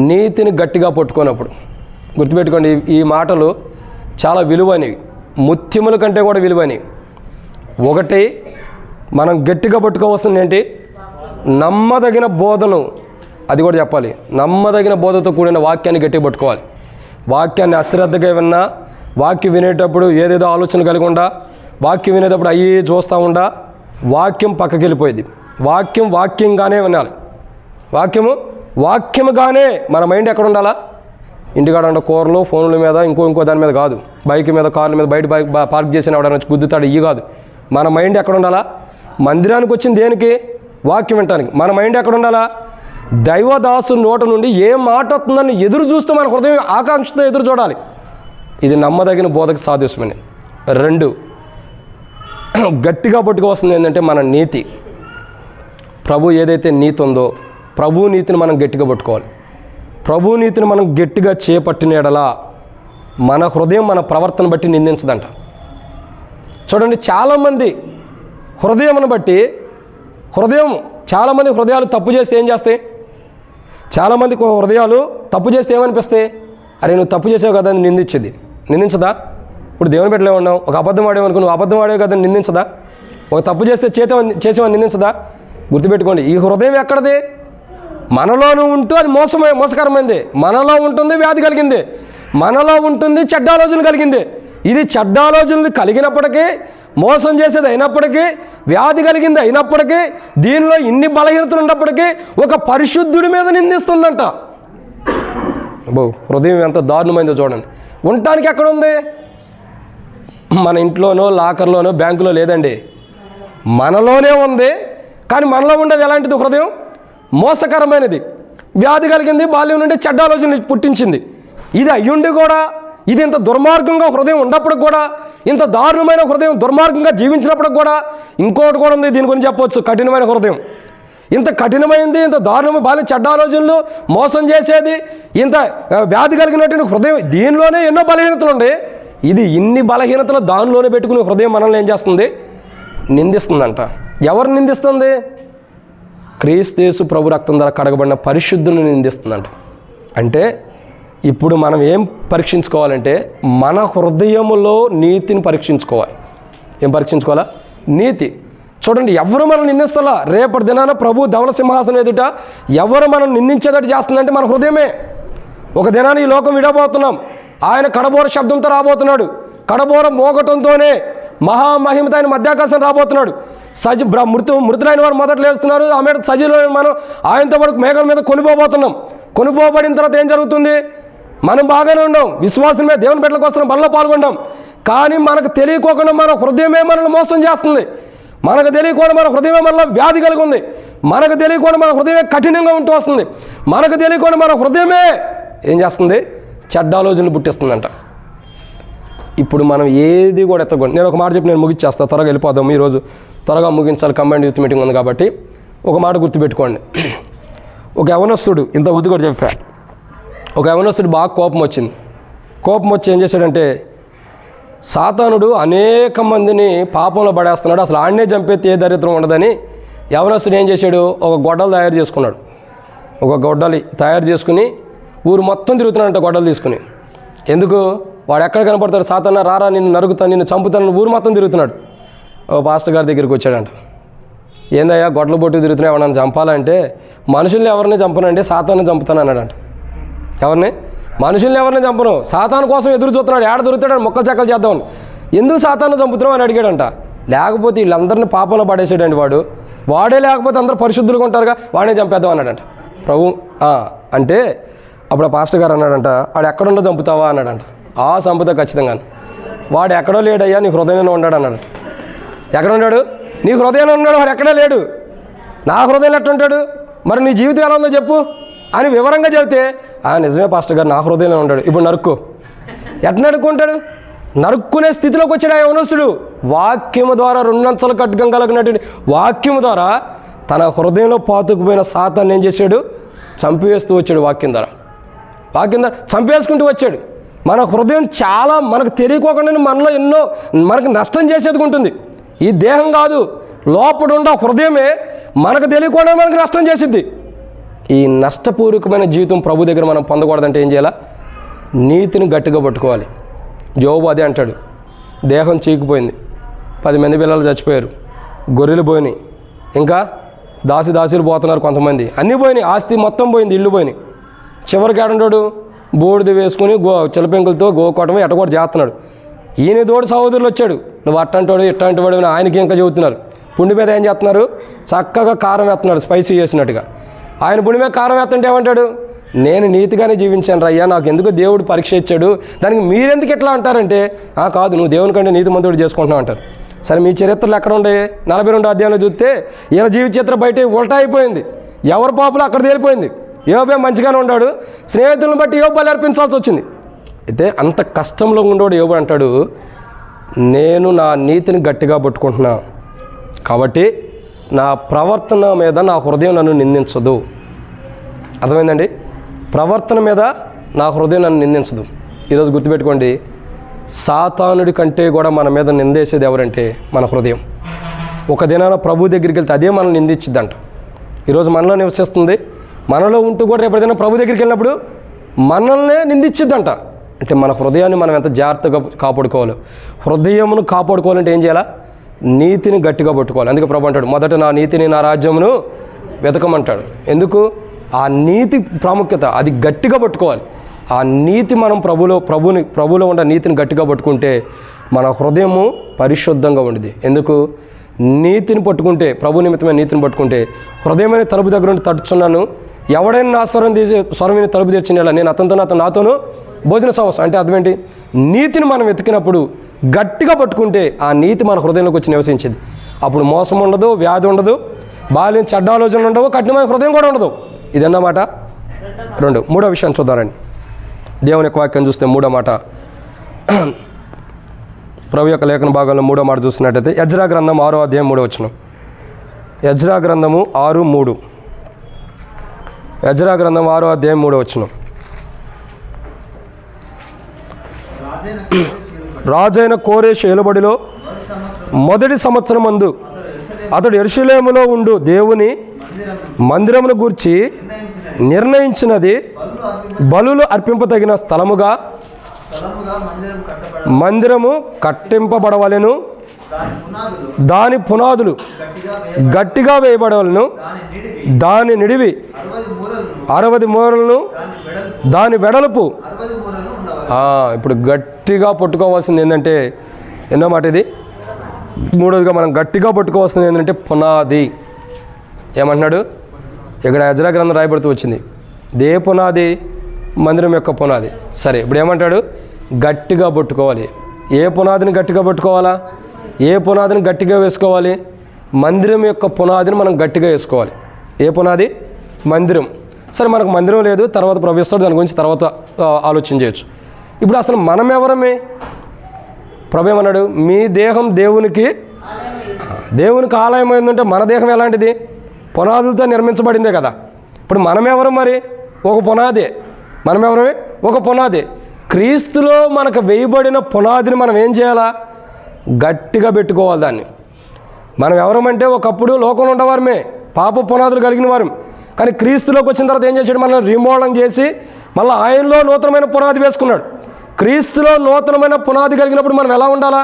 నీతిని గట్టిగా పట్టుకున్నప్పుడు. గుర్తుపెట్టుకోండి, ఈ మాటలు చాలా విలువైనవి, ముత్యముల కంటే కూడా విలువైనవి. ఒకటి, మనం గట్టిగా పట్టుకోవాల్సింది ఏంటి? నమ్మదగిన బోధను, అది కూడా చెప్పాలి. నమ్మదగిన బోధతో కూడిన వాక్యాన్ని గట్టిగా పట్టుకోవాలి. వాక్యాన్ని అశ్రద్ధగా విన్నా, వాక్యం వినేటప్పుడు ఏదేదో ఆలోచన కలిగి ఉండా, వాక్యం వినేటప్పుడు అయ్యి చూస్తూ ఉండా, వాక్యం పక్కకి వెళ్ళిపోయింది. వాక్యంగానే వినాలి. వాక్యముగానే మన మైండ్ ఎక్కడ ఉండాలా? ఇంటికాడ ఉండే కూరలు, ఫోన్ల మీద, ఇంకో దాని మీద కాదు. బైక్ మీద, కార్ల మీద, బయట పార్క్ చేసిన ఎవడైనా గుద్దుతాడు, ఇవి కాదు. మన మైండ్ ఎక్కడ ఉండాలా? మందిరానికి వచ్చింది దేనికి? వాక్యం వినటానికి. మన మైండ్ ఎక్కడ ఉండాలా? దైవదాసు నోట నుండి ఏ మాట వస్తుందని ఎదురు చూస్తూ మన హృదయం ఆకాంక్షతో ఎదురు చూడాలి. ఇది నమ్మదగిన బోధకు సాదృశ్యమని. 2, గట్టిగా పట్టుకోవాల్సింది ఏంటంటే మన నీతి. ప్రభు ఏదైతే నీతి ఉందో, ప్రభు నీతిని మనం గట్టిగా పట్టుకోవాలి. ప్రభు నీతిని మనం గట్టిగా చేపట్టిన ఎడలా మన హృదయం మన ప్రవర్తన బట్టి నిందించదంట. చూడండి, చాలామంది హృదయమును బట్టి చాలామంది హృదయాలు తప్పు చేస్తే ఏం చేస్తాయి? చాలామంది హృదయాలు తప్పు చేస్తే ఏమనిపిస్తాయి? అరే నువ్వు తప్పు చేసావు కదా అని నిందించదా? ఇప్పుడు దేవుని బిడ్డలో ఉన్నావు, ఒక అబద్ధం ఆడేవనుకో, నువ్వు అబద్ధం ఆడేవి కదా నిందించదా? ఒక తప్పు చేస్తే చేసేవని నిందించదా? గుర్తుపెట్టుకోండి, ఈ హృదయం ఎక్కడది? మనలోనూ ఉంటూ అది మోసకరమైంది, మనలో ఉంటుంది వ్యాధి కలిగింది, మనలో ఉంటుంది చెడ్డ ఆలోచన కలిగింది. ఇది చెడ్డ ఆలోచనలు కలిగినప్పటికీ, మోసం చేసేది అయినప్పటికీ, వ్యాధి కలిగింది అయినప్పటికీ, దీనిలో ఇన్ని బలహీనతలు ఉన్నప్పటికీ ఒక పరిశుద్ధుడి మీద నిందిస్తుందంట. హృదయం ఎంత దారుణమైందో చూడండి. ఉండటానికి ఎక్కడ ఉంది? మన ఇంట్లోనో, లాకర్లోనో, బ్యాంకులో లేదండి, మనలోనే ఉంది. కానీ మనలో ఉండేది ఎలాంటిది? హృదయం మోసకరమైనది, వ్యాధి కలిగింది, బాల్యం నుండి చెడ్డ ఆలోచన పుట్టించింది. ఇది అయ్యుండి కూడా, ఇది ఇంత దుర్మార్గంగా హృదయం ఉన్నప్పుడు కూడా, ఇంత దారుణమైన హృదయం దుర్మార్గంగా జీవించినప్పుడు కూడా ఇంకోటి కూడా ఉంది. దీని గురించి చెప్పవచ్చు, కఠినమైన హృదయం. ఇంత కఠినమైంది, ఇంత దారుణమైన బాల్యం, చెడ్డ ఆలోచనలు, మోసం చేసేది, ఇంత వ్యాధి కలిగినటువంటి హృదయం, దీనిలోనే ఎన్నో బలహీనతలు ఉండే. ఇది ఇన్ని బలహీనతలు దానిలోనే పెట్టుకుని హృదయం మనల్ని ఏం చేస్తుంది? నిందిస్తుందంట. ఎవరు నిందిస్తుంది? క్రీస్తు యేసు ప్రభు రక్తం ద్వారా కడగబడిన పరిశుద్ధులను నిందిస్తుందంట. అంటే ఇప్పుడు మనం ఏం పరీక్షించుకోవాలంటే మన హృదయములో నీతిని పరీక్షించుకోవాలి. ఏం పరీక్షించుకోవాలా? నీతి. చూడండి, ఎవరు మనం నిందిస్తలా. రేపటి దినాన ప్రభు ధవల సింహాసనం ఎదుట ఎవరు మనం నిందించేటట్టు చేస్తుందంటే మన హృదయమే. ఒక దినాన్ని ఈ లోకం విడబోతున్నాం. ఆయన కడబోర శబ్దంతో రాబోతున్నాడు. కడబోర మోగటంతోనే మహామహిమతో ఆయన మధ్యాకాశం రాబోతున్నాడు. మృతులైన వారు మొదట లేస్తున్నారు. ఆమె సజీవులైన మనం ఆయనతో పాటు మేఘాల మీద కొనిపోబోతున్నాం. కొనిపోబడిన తర్వాత ఏం జరుగుతుంది? మనం బాగానే ఉన్నాం, విశ్వాసం మీద దేవుని బిడ్డల కోసం బలలో పాల్గొన్నాం. కానీ మనకు తెలియకోకుండా మన హృదయమే మనల్ని మోసం చేస్తుంది. మనకు తెలియకుండా మన హృదయమే మనలో వ్యాధి కలిగి ఉంది. మనకు తెలియకుండా మన హృదయమే కఠినంగా ఉంటూ వస్తుంది. మనకు తెలియకుండా మన హృదయమే ఏం చేస్తుంది? చెడ్డ ఆలోచనలు పుట్టిస్తుందంట. ఇప్పుడు మనం ఏది కూడా ఎత్తకూడదు. నేను ఒక మాట చెప్పి నేను ముగించేస్తాను, త్వరగా వెళ్ళిపోదాం. ఈరోజు త్వరగా ముగించాలి, కంబైన్డ్ యూత్ మీటింగ్ ఉంది కాబట్టి. ఒక మాట గుర్తుపెట్టుకోండి. ఒక యవనస్తుడు, ఇంత బుద్ధి కూడా చెప్పా, ఒక యవనస్తుడు బాగా కోపం వచ్చింది. కోపం వచ్చి ఏం చేశాడంటే, సాతానుడు అనేక మందిని పాపంలో పడేస్తున్నాడు, అసలు ఆడనే చంపేస్తే ఏ దరిద్రం ఉండదని యవనస్తుడు ఏం చేశాడు? ఒక గొడ్డలు తయారు చేసుకున్నాడు. ఒక గొడ్డలి తయారు చేసుకుని ఊరు మొత్తం తిరుగుతున్నాడంట గొడ్డలు తీసుకుని. ఎందుకు? వాడు ఎక్కడ కనపడతాడు? సాతాను రారా నిన్ను నరుగుతాను, నిన్ను చంపుతాను, ఊరు మొత్తం తిరుగుతున్నాడు. ఓ పాస్టర్ గారి దగ్గరికి వచ్చాడంట. ఏందయ్యా గొడ్డలు బొట్టు తిరుగుతున్నాయి, ఎవరన్నా చంపాలంటే? మనుషుల్ని ఎవరిని చంపనండి, సాతాన్ని చంపుతాను అన్నాడంట. ఎవరిని? మనుషుల్ని ఎవరిని చంపను, సాతాను కోసం ఎదురు చూస్తున్నాడు. ఏడ దొరుకుతాడు మొక్కలు చెక్కలు చేద్దామని. ఎందుకు సాతాను చంపుతున్నావు అని అడిగాడంట. లేకపోతే వీళ్ళందరినీ పాపంలో పడేసాడండి వాడే లేకపోతే అందరూ పరిశుద్ధులుగా ఉంటారుగా, వాడే చంపేద్దాం అన్నాడంట. ప్రభు అంటే అప్పుడు ఆ పాస్టర్ గారు అన్నాడంట, వాడు ఎక్కడుండో చంపుతావా అన్నాడంట. చంపుతా ఖచ్చితంగా. వాడు ఎక్కడో లేడయ్యా, నీ హృదయంలో ఉన్నాడు అన్నాడంట. ఎక్కడ ఉన్నాడు? నీ హృదయంలో ఉన్నాడు, వాడు ఎక్కడే లేడు. నా హృదయంలో ఎట్టుంటాడు? మరి నీ జీవితం ఎలా ఉందో చెప్పు అని వివరంగా చెబితే, నిజమే పాస్టర్ గారు, నా హృదయంలో ఉన్నాడు, ఇప్పుడు నరుక్కో. ఎట్లా నరుక్కుంటాడు? నరుక్కునే స్థితిలోకి వచ్చాడు ఆ యవనస్తుడు. వాక్యము ద్వారా, రెండంచల ఖడ్గం కలిగినటువంటి వాక్యము ద్వారా తన హృదయంలో పాతుకుపోయిన సాతాన్ని ఏం చేశాడు? చంపివేస్తూ వచ్చాడు. వాక్యం ద్వారా చంపేసుకుంటూ వచ్చాడు. మన హృదయం చాలా మనకు తెలియకోకుండా మనలో ఎన్నో మనకు నష్టం చేసేది ఉంటుంది. ఈ దేహం కాదు, లోపల ఉన్న హృదయమే మనకు తెలియకుండా మనకు నష్టం చేసిద్ది. ఈ నష్టపూర్వకమైన జీవితం ప్రభు దగ్గర మనం పొందకూడదంటే ఏం చేయాలా? నీతిని గట్టిగా పట్టుకోవాలి. యోబు అదే అంటాడు, దేహం చీకిపోయింది, 10 మంది పిల్లలు చచ్చిపోయారు, గొర్రెలు పోయినాయి, ఇంకా దాసులు పోతున్నారు కొంతమంది, అన్నీ పోయినాయి, ఆస్తి మొత్తం పోయింది, ఇల్లు పోయినాయి. చివరికి ఏడంటాడు? బూడిద వేసుకుని చిలపెంకులతో గోకోవటమే ఎట్టకూడ చేస్తున్నాడు. ఈయన తోడు సహోదరులు వచ్చాడు, నువ్వు అట్టంటాడు ఇట్టంటాడు అని ఆయనకి ఇంకా చెబుతున్నారు. పుండి మీద ఏం చేస్తున్నారు? చక్కగా కారం వేస్తున్నాడు, స్పైసీ చేసినట్టుగా. ఆయన పుండి మీద కారం వేస్తుంటే ఏమంటాడు? నేను నీతిగానే జీవించాను రయ్యా, నాకు ఎందుకు దేవుడు పరీక్ష ఇచ్చాడు, దానికి మీరెందుకు ఎట్లా అంటారంటే, కాదు నువ్వు దేవుని కంటే నీతిమంతుడు చేసుకుంటున్నావు అంటారు. సరే మీ చరిత్రలు ఎక్కడ ఉండే? 42 అధ్యాయంలో చూస్తే ఈయన జీవిత చరిత్ర బయట ఉల్టా అయిపోయింది. ఎవరి పాపలు అక్కడ తేలిపోయింది. యోబే మంచిగానే ఉన్నాడు, స్నేహితులను బట్టి యోబు బలి అర్పించాల్సి వచ్చింది. అయితే అంత కష్టంలో ఉండేవాడు యోబు అంటాడు, నేను నా నీతిని గట్టిగా పట్టుకుంటున్నా కాబట్టి నా ప్రవర్తన మీద నా హృదయం నన్ను నిందించదు. అర్థమైందండి? ప్రవర్తన మీద నా హృదయం నన్ను నిందించదు. ఈరోజు గుర్తుపెట్టుకోండి, సాతానుడి కంటే కూడా మన మీద నిందేసేది ఎవరంటే మన హృదయం. ఒక దినాన ప్రభు దగ్గరికి వెళ్తే అదే మనల్ని నిందించిద్దంట. ఈరోజు మనలో నివసిస్తుంది, మనలో ఉంటూ కూడా రేపటిదైనా ప్రభు దగ్గరికి వెళ్ళినప్పుడు మనల్నే నిందించిద్దంట. అంటే మన హృదయాన్ని మనం ఎంత జాగ్రత్తగా కాపాడుకోవాలి. హృదయమును కాపాడుకోవాలంటే ఏం చేయాలా? నీతిని గట్టిగా పట్టుకోవాలి. అందుకే ప్రభు అంటాడు, మొదట నా నీతిని నా రాజ్యమును వెతకమంటాడు. ఆ నీతి ప్రాముఖ్యత, అది గట్టిగా పట్టుకోవాలి. ఆ నీతి మనం ప్రభువులో ఉన్న నీతిని గట్టిగా పట్టుకుంటే మన హృదయము పరిశుద్ధంగా ఉండేది. నీతిని పట్టుకుంటే, ప్రభు నిమిత్తమైన నీతిని పట్టుకుంటే, హృదయమైన తలుపు దగ్గర నుండి తడుచున్నాను, ఎవడైనా నా స్వరం తలుపు తెరిచినలా నేను నాతోనూ భోజన సమస్య. అంటే అర్థం ఏంటి? నీతిని మనం వెతికినప్పుడు గట్టిగా పట్టుకుంటే ఆ నీతి మన హృదయంలోకి వచ్చి నివసించింది. అప్పుడు మోసం ఉండదు, వ్యాధి ఉండదు, బాల్యం చెడ్డ ఆలోచనలు ఉండవు, కఠినమైన హృదయం కూడా ఉండదు. ఇదన్నమాట 2. 3వ విషయం చూద్దారండి. దేవుని యొక్క వాక్యం చూస్తే 3వ మాట, ప్రభు యొక్క లేఖన భాగంలో 3వ మాట చూస్తున్నట్టయితే ఎజ్రా గ్రంథం 6వ అధ్యాయం 3వ వచనం. ఎజ్రా గ్రంథము 6:3. ఎజ్రా గ్రంథం 6వ అధ్యాయం 3వ వచనం. రాజైన కోరేషు ఏలుబడిలో మొదటి సంవత్సరం మందు అతడు యెరూషలేములో ఉండు దేవుని మందిరమును గూర్చి నిర్ణయించినది బలులు అర్పింపదగిన స్థలముగా మందిరము కట్టింపబడవలెను. దాని పునాదులు గట్టిగా వేయబడవలను, దాని నిడివి 60 మూరలను, దాని వెడల్పు. ఇప్పుడు గట్టిగా పట్టుకోవాల్సింది ఏంటంటే, ఎన్నో మాట ఇది, మూడోదిగా మనం గట్టిగా పట్టుకోవాల్సింది ఏంటంటే పునాది. ఏమంటున్నాడు ఇక్కడ? యెజ్రా గ్రంథం రాయబడుతూ వచ్చింది. ఏ పునాది? మందిరం యొక్క పునాది. సరే, ఇప్పుడు ఏమంటాడు? గట్టిగా పట్టుకోవాలి. ఏ పునాదిని గట్టిగా పట్టుకోవాలా? ఏ పునాదిని గట్టిగా వేసుకోవాలి? మందిరం యొక్క పునాదిని మనం గట్టిగా వేసుకోవాలి. ఏ పునాది? మందిరం. సరే, మనకు మందిరం లేదు, తర్వాత ప్రవేశిస్తాడు, దాని గురించి తర్వాత ఆలోచన చేయొచ్చు. ఇప్పుడు అసలు మనం ఎవరమే? ప్రభు ఏమన్నాడు? మీ దేహం దేవునికి ఆలయం అయిందంటే మన దేహం ఎలాంటిది? పునాదులతో నిర్మించబడిందే కదా. ఇప్పుడు మనమెవరు మరి? ఒక పునాదే. మనమెవరమే? ఒక పునాదే. క్రీస్తులో మనకు వేయబడిన పునాదిని మనం ఏం చేయాలా? గట్టిగా పెట్టుకోవాలి దాన్ని. మనం ఎవరమంటే ఒకప్పుడు లోకంలో ఉండేవారమే, పాప పునాదులు కలిగిన వారు. కానీ క్రీస్తులోకి వచ్చిన తర్వాత ఏం చేశాడు? మనల్ని రీమోడలింగ్ చేసి మళ్ళీ ఆయనలో నూతనమైన పునాది వేసుకున్నాడు. క్రీస్తులో నూతనమైన పునాది కలిగినప్పుడు మనం ఎలా ఉండాలా?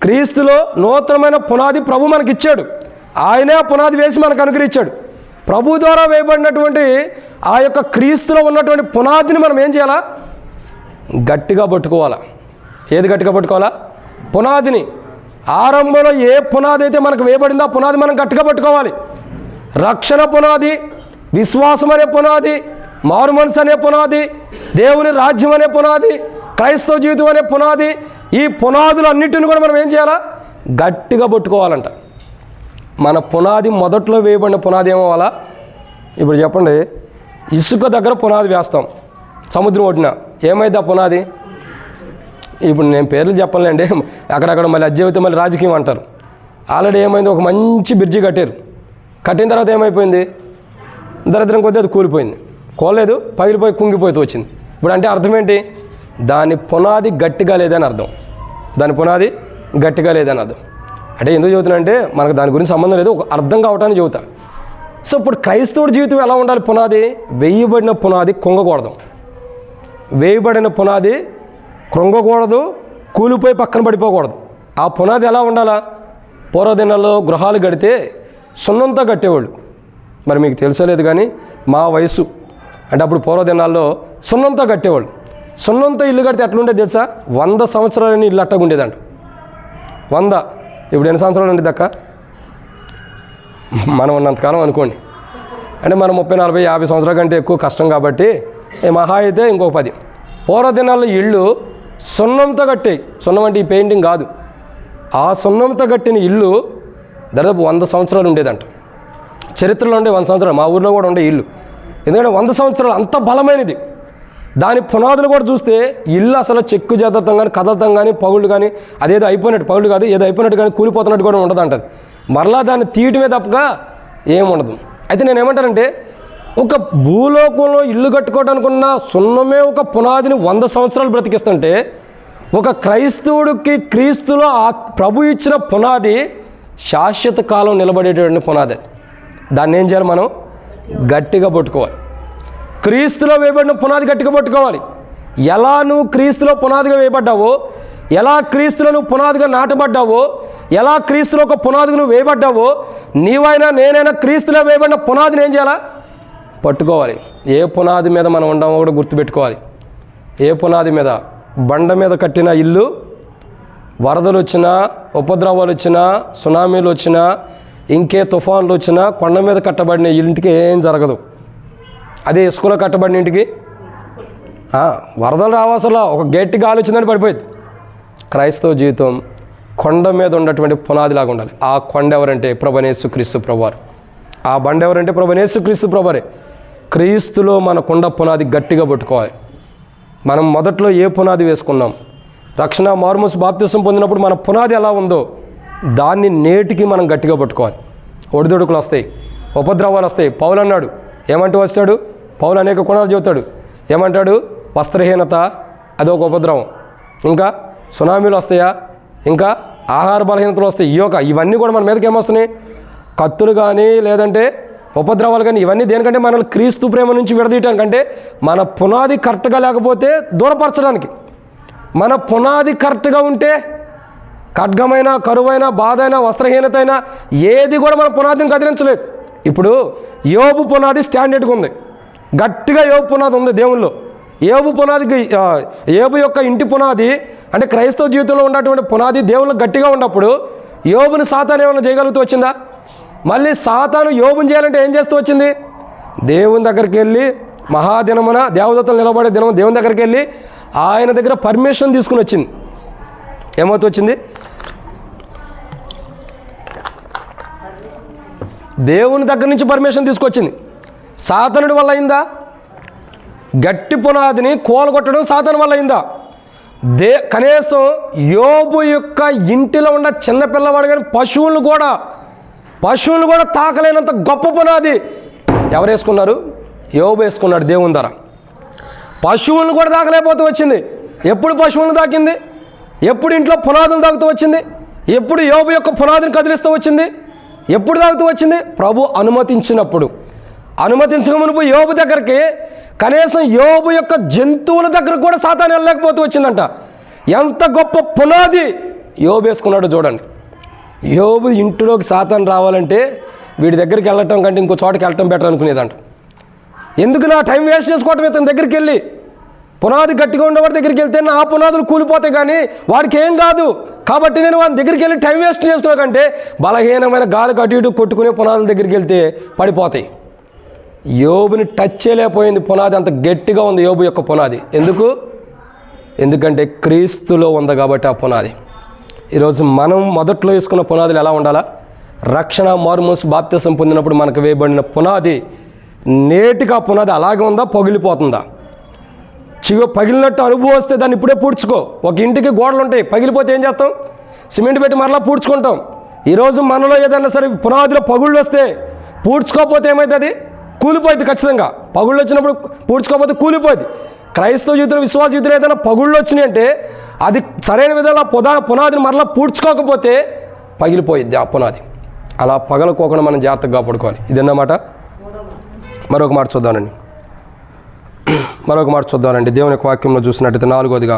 క్రీస్తులో నూతనమైన పునాది ప్రభు మనకి ఇచ్చాడు. ఆయనే ఆ పునాది వేసి మనకు అనుగ్రహించాడు. ప్రభు ద్వారా వేయబడినటువంటి ఆ యొక్క క్రీస్తులో ఉన్నటువంటి పునాదిని మనం ఏం చేయాలా? గట్టిగా పట్టుకోవాలా. ఏది గట్టిగా పట్టుకోవాలా? పునాదిని. ఆరంభంలో ఏ పునాది అయితే మనకు వేయబడిందో ఆ పునాది మనం గట్టిగా పట్టుకోవాలి. రక్షణ పునాది, విశ్వాసం అనే పునాది, మారు మనసు అనే పునాది, దేవుని రాజ్యం అనే పునాది, క్రైస్తవ జీవితం అనే పునాది. ఈ పునాదులు అన్నిటిని కూడా మనం ఏం చేయాలా? గట్టిగా పట్టుకోవాలంట. మన పునాది మొదట్లో వేయబడిన పునాది ఏమవ్వాలా? ఇప్పుడు చెప్పండి, ఇసుక దగ్గర పునాది వేస్తాం సముద్రం ఒడ్డున, ఏమైంది ఆ పునాది? ఇప్పుడు నేను పేర్లు చెప్పలేండి, అక్కడక్కడ మళ్ళీ అజ్జీవితం మళ్ళీ రాజకీయం అంటారు. ఆల్రెడీ ఏమైంది? ఒక మంచి బ్రిడ్జి కట్టారు. కట్టిన తర్వాత ఏమైపోయింది? దరిద్రం కొద్దీ అది కూలిపోయింది. కోలేదు, పగిలిపోయి కుంగిపోతూ వచ్చింది. ఇప్పుడు అంటే అర్థం ఏంటి? దాని పునాది గట్టిగా లేదని అర్థం. దాని పునాది గట్టిగా లేదని అర్థం. అంటే ఎందుకు చెబుతున్నా అంటే మనకు దాని గురించి సంబంధం లేదు, ఒక అర్థం కావటానికి చెబుతా. సో ఇప్పుడు క్రైస్తవుడి జీవితం ఎలా ఉండాలి? పునాది వేయబడిన పునాది కుంగకూడదు. వేయబడిన పునాది కృంగకూడదు, కూలిపోయి పక్కన పడిపోకూడదు. ఆ పునాది ఎలా ఉండాలా? పూర్వదినాల్లో గృహాలు కడితే సున్నంతో కట్టేవాళ్ళు. మరి మీకు తెలుసలేదు కానీ మా వయసు అంటే అప్పుడు పూర్వదినాల్లో సున్నంతో కట్టేవాళ్ళు. సున్నంతో ఇల్లు కడితే ఎట్లుండేది తెలుసా? 100 సంవత్సరాలని ఇల్లు అట్టగా ఉండేదంట. 100. ఇప్పుడు ఎన్ని సంవత్సరాలు ఉండేది అక్క? మనం ఉన్నంతకాలం అనుకోండి. అంటే మనం 30, 40, 50 సంవత్సరాల కంటే ఎక్కువ కష్టం కాబట్టి మహా అయితే ఇంకొక 10. పూర్వదినాల్లో ఇళ్ళు సున్నంతో కట్టాయి. సున్నం అంటే ఈ పెయింటింగ్ కాదు. ఆ సున్నంతో కట్టిన ఇల్లు దాదాపు 100 సంవత్సరాలు ఉండేదంట. చరిత్రలో ఉండే 100 సంవత్సరాలు. మా ఊర్లో కూడా ఉండే ఇల్లు. ఎందుకంటే 100 సంవత్సరాలు అంత బలమైనది. దాని పునాదులు కూడా చూస్తే ఇల్లు అసలు చెక్కు చెదరతం కానీ, కదలతం కానీ, పగుళ్ళు కానీ, అదేదో అయిపోయినట్టు, పగుళ్ళు కాదు ఏదో అయిపోయినట్టు కానీ కూలిపోతున్నట్టు కూడా ఉండదు అంటది. మరలా దాన్ని తీయటమే తప్పగా ఏముండదు. అయితే నేను ఏమంటానంటే, ఒక భూలోకంలో ఇల్లు కట్టుకోవడానికి ఉన్న సున్నమే ఒక పునాదిని 100 సంవత్సరాలు బ్రతికిస్తుంటే, ఒక క్రైస్తవుడికి క్రీస్తులో ఆ ప్రభు ఇచ్చిన పునాది శాశ్వత కాలం నిలబడేటువంటి పునాది. దాన్ని ఏం చేయాలి? మనం గట్టిగా పట్టుకోవాలి. క్రీస్తులో వేయబడిన పునాది గట్టిగా పట్టుకోవాలి. ఎలా నువ్వు క్రీస్తులో పునాదిగా వేయబడ్డావో, ఎలా క్రీస్తులో నువ్వు పునాదిగా నాటబడ్డావో, ఎలా క్రీస్తులో ఒక పునాదిగా నువ్వు వేయబడ్డావో, నీవైనా నేనైనా క్రీస్తులో వేయబడిన పునాదిని ఏం చేయాలా? పట్టుకోవాలి. ఏ పునాది మీద మనం ఉండమో కూడా గుర్తుపెట్టుకోవాలి. ఏ పునాది మీద? బండ మీద కట్టిన ఇల్లు వరదలు వచ్చినా, ఉపద్రవాలు వచ్చినా, సునామీలు వచ్చినా, ఇంకే తుఫాన్లు వచ్చినా కొండ మీద కట్టబడిన ఇంటికి ఏం జరగదు. అదే ఇసుకలో కట్టబడిన ఇంటికి వరదలు రావాసలా ఒక గట్టి గాలి వచ్చిందని పడిపోయింది. క్రైస్తవ జీవితం కొండ మీద ఉన్నటువంటి పునాదిలాగా ఉండాలి. ఆ కొండ ఎవరంటే ప్రభువైన యేసుక్రీస్తు ప్రభువారు. ఆ బండ ఎవరంటే ప్రభువైన యేసుక్రీస్తు ప్రభువారే. క్రీస్తులో మన కొండ పునాది గట్టిగా పట్టుకోవాలి. మనం మొదట్లో ఏ పునాది వేసుకున్నాం? రక్షణ మారుమూసు బాప్తిసం పొందినప్పుడు మన పునాది ఎలా ఉందో దాన్ని నేటికి మనం గట్టిగా పట్టుకోవాలి. ఒడిదొడుకులు వస్తాయి, ఉపద్రవాలు వస్తాయి. పౌలు అన్నాడు, ఏమంటూ వస్తాడు? పౌలు అనేక కోణాలు చెబుతాడు. ఏమంటాడు? వస్త్రహీనత అదొక ఉపద్రవం, ఇంకా సునామీలు వస్తాయా, ఇంకా ఆహార బలహీనతలు వస్తాయి. ఇవన్నీ కూడా మన మీదకి ఏమొస్తున్నాయి? కత్తులు కానీ లేదంటే ఉపద్రవాలు కానీ. ఇవన్నీ దేనికంటే మనల్ని క్రీస్తు ప్రేమ నుంచి విడదీయటానికంటే, మన పునాది కరెక్ట్గా లేకపోతే దూరపరచడానికి. మన పునాది కరెక్ట్గా ఉంటే ఖడ్గమైన, కరువైన, బాధ అయినా, వస్త్రహీనత అయినా ఏది కూడా మన పునాదిని కదిలించలేదు. ఇప్పుడు యోబు పునాది స్టాండర్డ్గా ఉంది, గట్టిగా యోబు పునాది ఉంది దేవుల్లో. యోబు పునాదికి యోబు యొక్క ఇంటి పునాది అంటే క్రైస్తవ జీవితంలో ఉన్నటువంటి పునాది దేవుళ్ళు గట్టిగా ఉన్నప్పుడు యోబుని సాతాను ఏమైనా చేయగలుగుతూ వచ్చిందా? మళ్ళీ సాతాను యోబుని చేయాలంటే ఏం చేస్తూ వచ్చింది? దేవుని దగ్గరికి వెళ్ళి మహాదినమున దేవదత్తలు నిలబడే దినం దేవుని దగ్గరికి వెళ్ళి ఆయన దగ్గర పర్మిషన్ తీసుకుని వచ్చింది. ఏమవుతూ వచ్చింది? దేవుని దగ్గర నుంచి పర్మిషన్ తీసుకొచ్చింది. సాతానుడి వల్ల అయిందా? గట్టి పునాదిని కూలగొట్టడం సాతాను వల్ల అయిందా? కనీసం యోబు యొక్క ఇంటిలో ఉన్న చిన్నపిల్లవాడు కానీ పశువులను కూడా తాకలేనంత గొప్ప పునాది ఎవరు వేసుకున్నారు? యోబు వేసుకున్నాడు దేవుని ద్వారా. పశువులను కూడా తాకలేకపోతూ వచ్చింది. ఎప్పుడు పశువులను తాకింది? ఎప్పుడు ఇంట్లో పునాదులు తాగుతూ వచ్చింది? ఎప్పుడు యోబు యొక్క పునాదిని కదిలిస్తూ వచ్చింది? ఎప్పుడు తాగుతూ వచ్చింది? ప్రభు అనుమతించినప్పుడు. అనుమతించక మునుపు యోబు దగ్గరికి కనీసం యోబు యొక్క జంతువుల దగ్గర కూడా సాతాను వెళ్ళలేకపోతూ వచ్చిందంట. ఎంత గొప్ప పునాది యోబు వేసుకున్నాడో చూడండి. యోబు ఇంటిలోకి సాతాను రావాలంటే వీడి దగ్గరికి వెళ్ళటం కంటే ఇంకో చోటకి వెళ్ళటం బెటర్ అనుకునేదంట. ఎందుకు నా టైం వేస్ట్ చేసుకోవటం? ఇతని దగ్గరికి వెళ్ళి పునాది గట్టిగా ఉండేవాడి దగ్గరికి వెళ్తే నా పునాదులు కూలిపోతాయి కానీ వాడికి ఏం కాదు, కాబట్టి నేను వాడి దగ్గరికి వెళ్ళి టైం వేస్ట్ చేస్తున్నా కంటే బలహీనమైన గాలికి అటు ఇటు కొట్టుకునే పునాదుల దగ్గరికి వెళ్తే పడిపోతాయి. యోబుని టచ్ చేయలేకపోయింది. పునాది అంత గట్టిగా ఉంది యోబు యొక్క పునాది. ఎందుకంటే క్రీస్తులో ఉంది కాబట్టి ఆ పునాది. ఈరోజు మనం మొదట్లో వేసుకున్న పునాదులు ఎలా ఉండాలా? రక్షణ, మారుమనసు, బాప్తిసం పొందినప్పుడు మనకు వేయబడిన పునాది నేటికి ఆ పునాది అలాగే ఉందా? పగిలిపోతుందా? పగిలినట్టు అనుభవం వస్తే దాన్ని ఇప్పుడే పూడ్చుకో. ఒక ఇంటికి గోడలు ఉంటాయి, పగిలిపోతే ఏం చేస్తాం? సిమెంట్ పెట్టి మరలా పూడ్చుకుంటాం. ఈరోజు మనలో ఏదైనా సరే పునాదిలో పగుళ్ళు వస్తే పూడ్చుకోకపోతే ఏమవుతుంది? కూలిపోయింది ఖచ్చితంగా. పగుళ్ళు వచ్చినప్పుడు పూడ్చుకోకపోతే కూలిపోయింది. క్రైస్తవ జీవితంలో, విశ్వాస జీవితంలో ఏదైనా పగుళ్ళు వచ్చినాయి అంటే అది సరైన విధంగా పునాదిని మరలా పూడ్చుకోకపోతే పగిలిపోయిద్ది ఆ పునాది. అలా పగలకోకుండా మనం జాగ్రత్తగా కాపాడుకోవాలి. ఇదన్నమాట. మరొక మాట చూద్దామండి. దేవుని యొక్క వాక్యంలో చూసినట్టయితే 4వదిగా